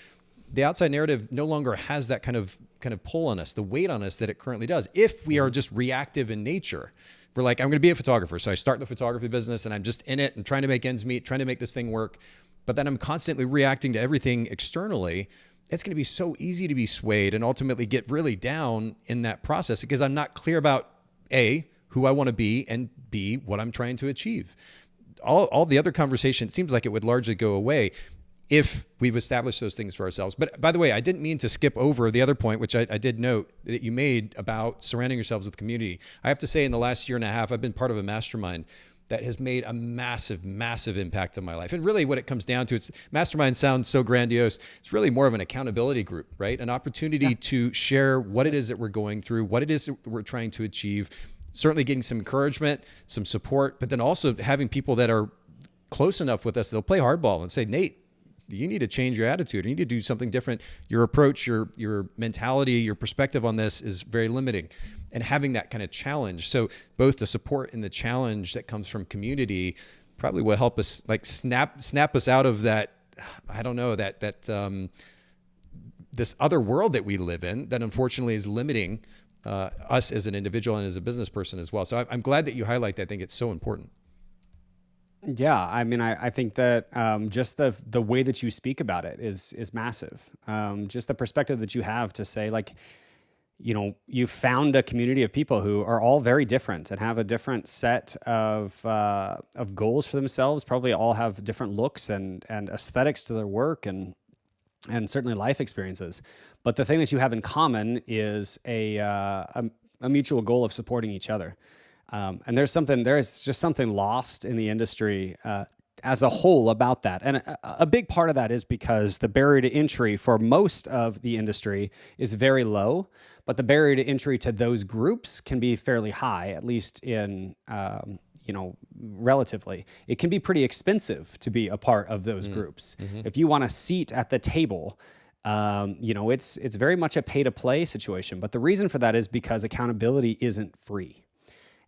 the outside narrative no longer has that kind of pull on us, the weight on us that it currently does. If we are just reactive in nature, we're like, I'm going to be a photographer. So I start the photography business and I'm just in it and trying to make ends meet, trying to make this thing work. But then I'm constantly reacting to everything externally. It's going to be so easy to be swayed and ultimately get really down in that process because I'm not clear about A, who I want to be, and B, what I'm trying to achieve. All the other conversation, it seems like it would largely go away if we've established those things for ourselves. But by the way, I didn't mean to skip over the other point, which I did note that you made about surrounding yourselves with community. I have to say in the last year and a half, I've been part of a mastermind that has made a massive, massive impact on my life. And really what it comes down to, mastermind sounds so grandiose. It's really more of an accountability group, right? An opportunity to share what it is that we're going through, what it is that we're trying to achieve, certainly getting some encouragement, some support, but then also having people that are close enough with us, they'll play hardball and say, Nate, you need to change your attitude. You need to do something different. Your approach, your mentality, your perspective on this is very limiting. And having that kind of challenge. So both the support and the challenge that comes from community probably will help us like snap us out of that, I don't know, that this other world that we live in that unfortunately is limiting us as an individual and as a business person as well. So I'm glad that you highlight that. I think it's so important. Yeah, I mean, I think that just the way that you speak about it is massive. Just the perspective that you have to say, like, you found a community of people who are all very different and have a different set of goals for themselves. Probably all have different looks and aesthetics to their work and certainly life experiences. But the thing that you have in common is a mutual goal of supporting each other. And there's just something lost in the industry as a whole about that. And a big part of that is because the barrier to entry for most of the industry is very low, but the barrier to entry to those groups can be fairly high, at least in, relatively. It can be pretty expensive to be a part of those groups. Mm-hmm. If you want a seat at the table, it's very much a pay to play situation. But the reason for that is because accountability isn't free.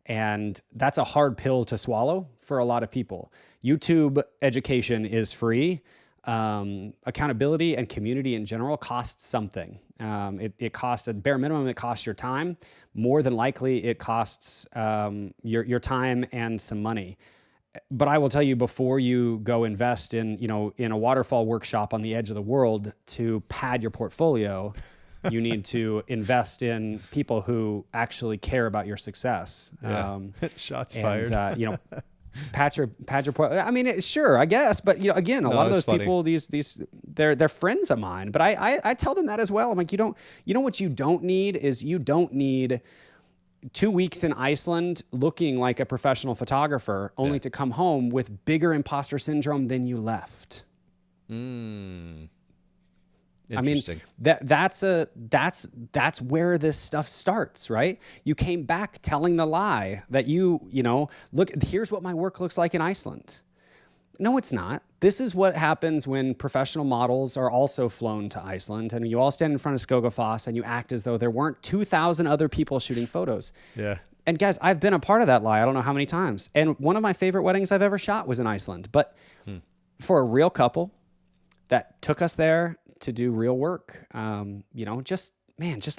And that's a hard pill to swallow for a lot of people. YouTube education is free. Accountability and community in general costs something. It costs, at bare minimum, it costs your time. More than likely, it costs your time and some money. But I will tell you, before you go invest in a waterfall workshop on the edge of the world to pad your portfolio, you need to invest in people who actually care about your success. Yeah. Shots fired. And, pat your I mean, sure, I guess, but again, a lot of those people, they're friends of mine. But I tell them that as well. I'm like, what you don't need is you don't need 2 weeks in Iceland looking like a professional photographer, only to come home with bigger imposter syndrome than you left. I mean, that's where this stuff starts, right? You came back telling the lie that look, here's what my work looks like in Iceland. No, it's not. This is what happens when professional models are also flown to Iceland and you all stand in front of Skogafoss and you act as though there weren't 2,000 other people shooting photos. Yeah. And guys, I've been a part of that lie. I don't know how many times. And one of my favorite weddings I've ever shot was in Iceland. But for a real couple that took us there to do real work, just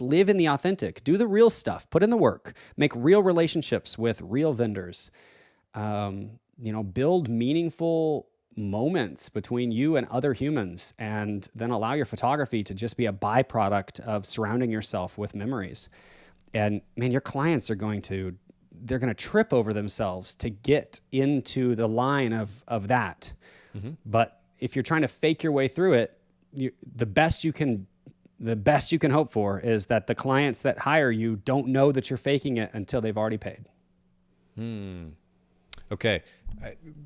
live in the authentic, do the real stuff, put in the work, make real relationships with real vendors. build meaningful moments between you and other humans, and then allow your photography to just be a byproduct of surrounding yourself with memories. And man, your clients are they're going to trip over themselves to get into the line of that. Mm-hmm. But if you're trying to fake your way through it, the best you can hope for is that the clients that hire you don't know that you're faking it until they've already paid. Okay.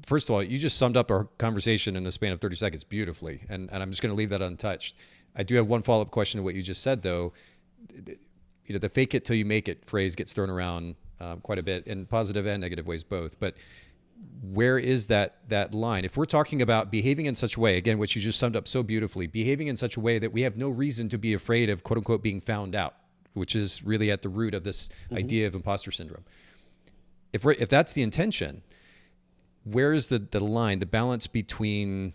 First of all, you just summed up our conversation in the span of 30 seconds beautifully, and I'm just going to leave that untouched. I do have one follow-up question to what you just said, though. The fake it till you make it phrase gets thrown around quite a bit in positive and negative ways, both. But where is that line? If we're talking about behaving in such a way, again, which you just summed up so beautifully, behaving in such a way that we have no reason to be afraid of, quote unquote, being found out, which is really at the root of this idea of imposter syndrome. If that's the intention, where is the line, the balance between?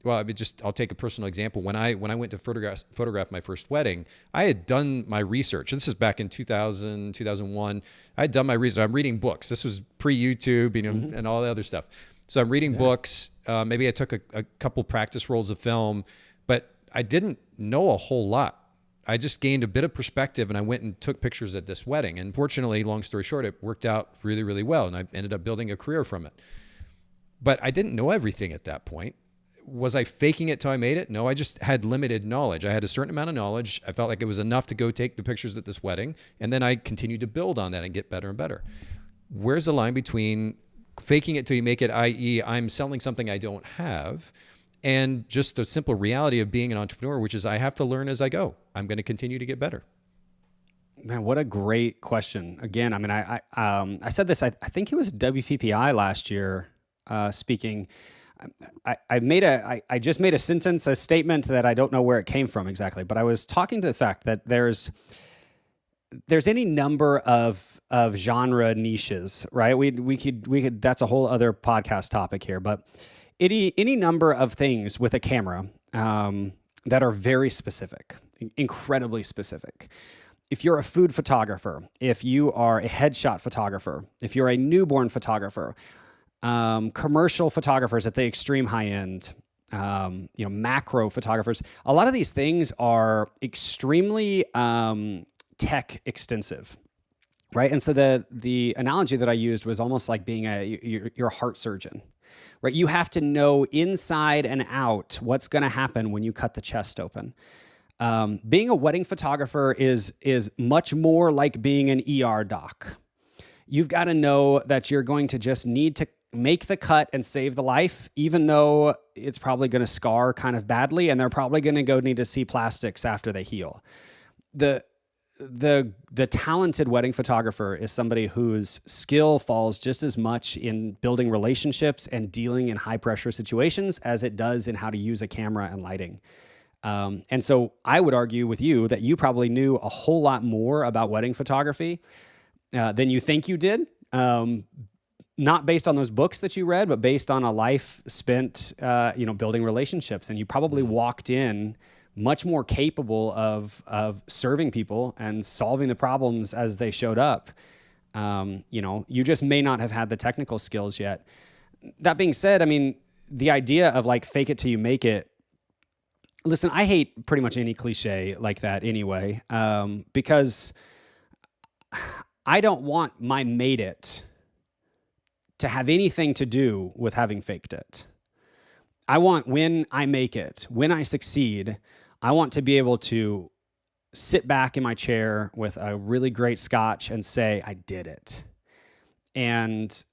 Well, I'll take a personal example. When I went to photograph my first wedding, I had done my research. This is back in 2000, 2001. I had done my research. I'm reading books. This was pre-YouTube, and all the other stuff. So I'm reading books. Maybe I took a couple practice rolls of film, but I didn't know a whole lot. I just gained a bit of perspective, and I went and took pictures at this wedding. And fortunately, long story short, it worked out really, really well, and I ended up building a career from it. But I didn't know everything at that point. Was I faking it till I made it? No, I just had limited knowledge. I had a certain amount of knowledge. I felt like it was enough to go take the pictures at this wedding, and then I continued to build on that and get better and better. Where's the line between faking it till you make it, i.e. I'm selling something I don't have, and just the simple reality of being an entrepreneur, which is I have to learn as I go. I'm going to continue to get better. Man, what a great question. Again, I mean, I said this, I think it was WPPI last year speaking. I just made a statement that I don't know where it came from exactly, but I was talking to the fact that there's any number of genre niches, right? We could, that's a whole other podcast topic here, but any number of things with a camera that are very specific, incredibly specific. If you're a food photographer, if you are a headshot photographer, if you're a newborn photographer, commercial photographers at the extreme high end, macro photographers, a lot of these things are extremely tech extensive, right? And so the analogy that I used was almost like being you're a heart surgeon, right? You have to know inside and out what's going to happen when you cut the chest open. Being a wedding photographer is much more like being an ER doc. You've got to know that you're going to just need to make the cut and save the life, even though it's probably going to scar kind of badly, and they're probably going to go need to see plastics after they heal. The talented wedding photographer is somebody whose skill falls just as much in building relationships and dealing in high pressure situations as it does in how to use a camera and lighting. And so I would argue with you that you probably knew a whole lot more about wedding photography than you think you did. Not based on those books that you read, but based on a life spent, building relationships. And you probably walked in much more capable of serving people and solving the problems as they showed up. You just may not have had the technical skills yet. That being said, I mean, the idea of like fake it till you make it. Listen, I hate pretty much any cliche like that anyway, because I don't want my made it to have anything to do with having faked it. I want when I make it, when I succeed, I want to be able to sit back in my chair with a really great scotch and say, I did it. And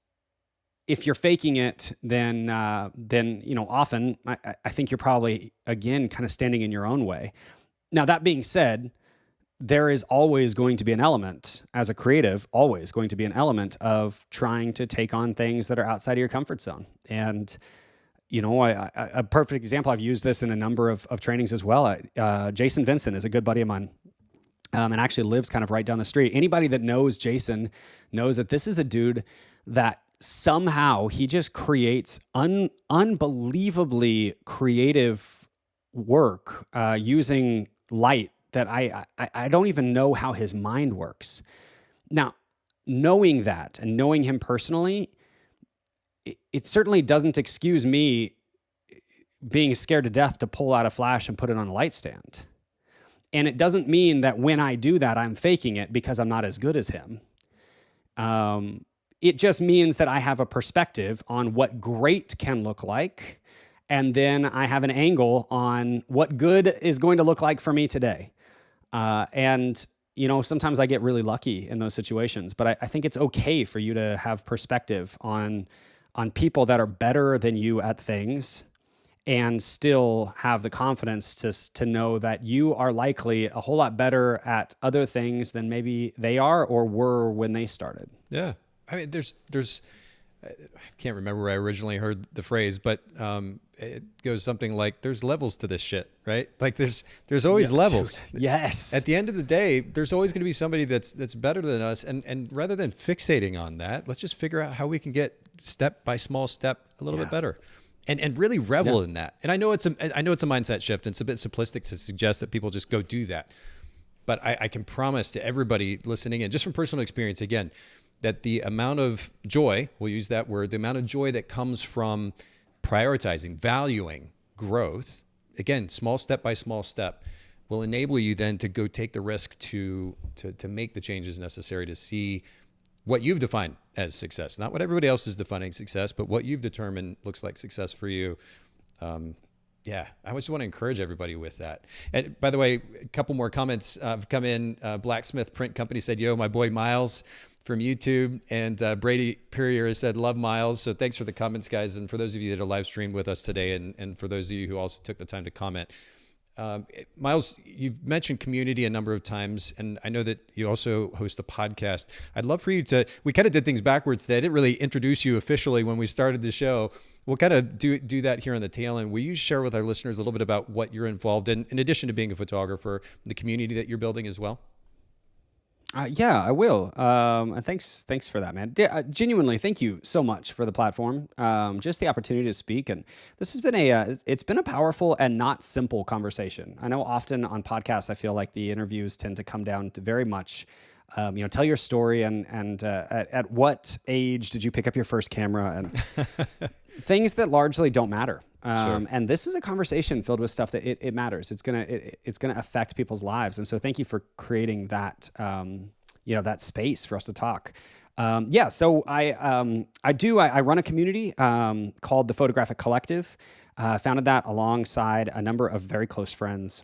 if you're faking it, then often I think you're probably, again, kind of standing in your own way. Now, that being said, there is always going to be an element, as a creative, always going to be an element of trying to take on things that are outside of your comfort zone. And, a perfect example, I've used this in a number of trainings as well. Jason Vincent is a good buddy of mine, and actually lives kind of right down the street. Anybody that knows Jason knows that this is a dude that somehow he just creates unbelievably creative work using light that I don't even know how his mind works. Now, knowing that and knowing him personally, it certainly doesn't excuse me being scared to death to pull out a flash and put it on a light stand. And it doesn't mean that when I do that, I'm faking it because I'm not as good as him. It just means that I have a perspective on what great can look like. And then I have an angle on what good is going to look like for me today. And sometimes I get really lucky in those situations, but I think it's okay for you to have perspective on people that are better than you at things, and still have the confidence to know that you are likely a whole lot better at other things than maybe they are or were when they started. Yeah. I mean, there's I can't remember where I originally heard the phrase, but it goes something like, there's levels to this shit, right? Like there's always levels. Dude, yes. At the end of the day, there's always going to be somebody that's better than us. And rather than fixating on that, let's just figure out how we can get step by small step a little bit better. And really revel in that. And I know it's a mindset shift, and it's a bit simplistic to suggest that people just go do that. But I can promise to everybody listening, and just from personal experience, again, that the amount of joy, we'll use that word, the amount of joy that comes from prioritizing, valuing growth, again, small step by small step, will enable you then to go take the risk to make the changes necessary to see what you've defined as success, not what everybody else is defining success, but what you've determined looks like success for you. I just want to encourage everybody with that. And by the way, a couple more comments have come in. Blacksmith Print Company said, yo, my boy Miles from YouTube, and Brady Perrier has said, love Miles. So thanks for the comments, guys. And for those of you that are live streamed with us today, and for those of you who also took the time to comment, Miles, you've mentioned community a number of times, and I know that you also host a podcast. I'd love for you we kind of did things backwards today. I didn't really introduce you officially when we started the show. We'll kind of do that here on the tail end. Will you share with our listeners a little bit about what you're involved in addition to being a photographer, the community that you're building as well? Yeah, I will. And thanks for that, man. Genuinely, thank you so much for the platform. Just the opportunity to speak, and this has been it's been a powerful and not simple conversation. I know often on podcasts, I feel like the interviews tend to come down to very much, tell your story and at what age did you pick up your first camera, and things that largely don't matter. Sure. And this is a conversation filled with stuff that it matters. It's gonna affect people's lives. And so thank you for creating that, that space for us to talk. So I run a community called the Photographic Collective. Founded that alongside a number of very close friends.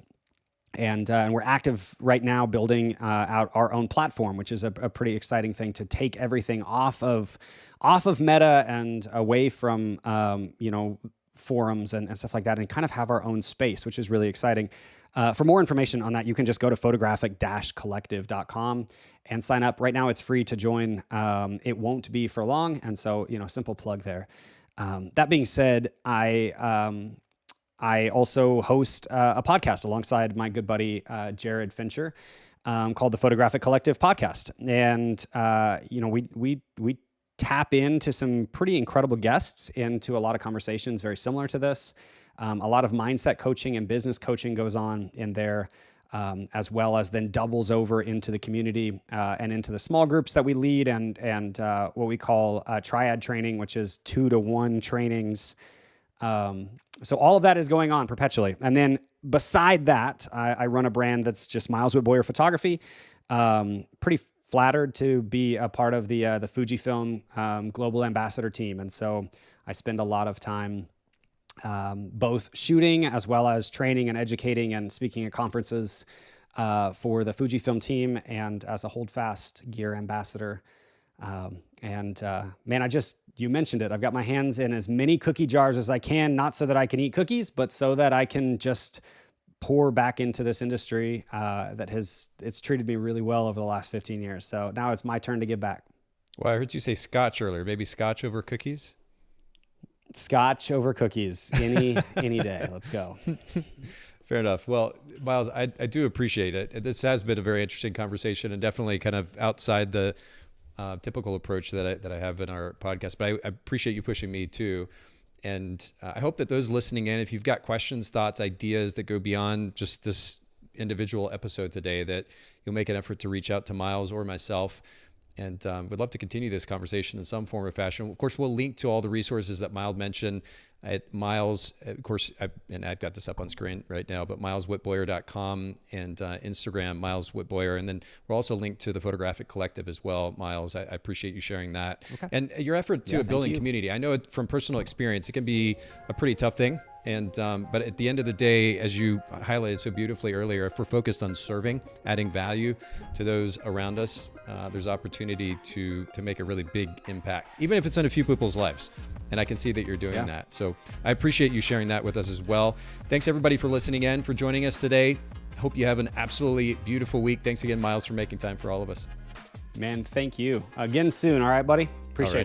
And we're active right now building out our own platform, which is a pretty exciting thing to take everything off of Meta and away from forums and stuff like that, and kind of have our own space, which is really exciting. For more information on that, you can just go to photographic-collective.com and sign up. Right now, it's free to join. It won't be for long, and so simple plug there. That being said, I also host a podcast alongside my good buddy Jared Fincher called the Photographic Collective Podcast, and we tap into some pretty incredible guests into a lot of conversations very similar to this. A lot of mindset coaching and business coaching goes on in there, as well as then doubles over into the community and into the small groups that we lead and what we call triad training, which is 2-to-1 trainings. So all of that is going on perpetually. And then beside that, I run a brand that's just Miles with Boyer Photography. Pretty flattered to be a part of the Fujifilm global ambassador team. And so I spend a lot of time both shooting as well as training and educating and speaking at conferences for the Fujifilm team and as a Holdfast gear ambassador. You mentioned it. I've got my hands in as many cookie jars as I can, not so that I can eat cookies, but so that I can just pour back into this industry it's treated me really well over the last 15 years. So now it's my turn to give back. Well, I heard you say scotch earlier. Maybe scotch over cookies? Scotch over cookies any day. Let's go. Fair enough. Well, Miles, I do appreciate it. This has been a very interesting conversation and definitely kind of outside the typical approach that I have in our podcast, but I appreciate you pushing me too. And I hope that those listening in, if you've got questions, thoughts, ideas that go beyond just this individual episode today, that you'll make an effort to reach out to Miles or myself. And would love to continue this conversation in some form or fashion. Of course, we'll link to all the resources that Miles mentioned at Miles. Of course, I've got this up on screen right now, but mileswhitboyer.com and Instagram, Miles Whitboyer. And then we're also linked to the Photographic Collective as well, Miles. I appreciate you sharing that. Okay. And your effort to building community. I know it from personal experience, it can be a pretty tough thing. And but at the end of the day, as you highlighted so beautifully earlier, if we're focused on serving, adding value to those around us, there's opportunity to make a really big impact, even if it's in a few people's lives. And I can see that you're doing that. So I appreciate you sharing that with us as well. Thanks everybody for listening in, for joining us today. Hope you have an absolutely beautiful week. Thanks again, Miles, for making time for all of us. Man, thank you. Again soon. All right, buddy? Appreciate it.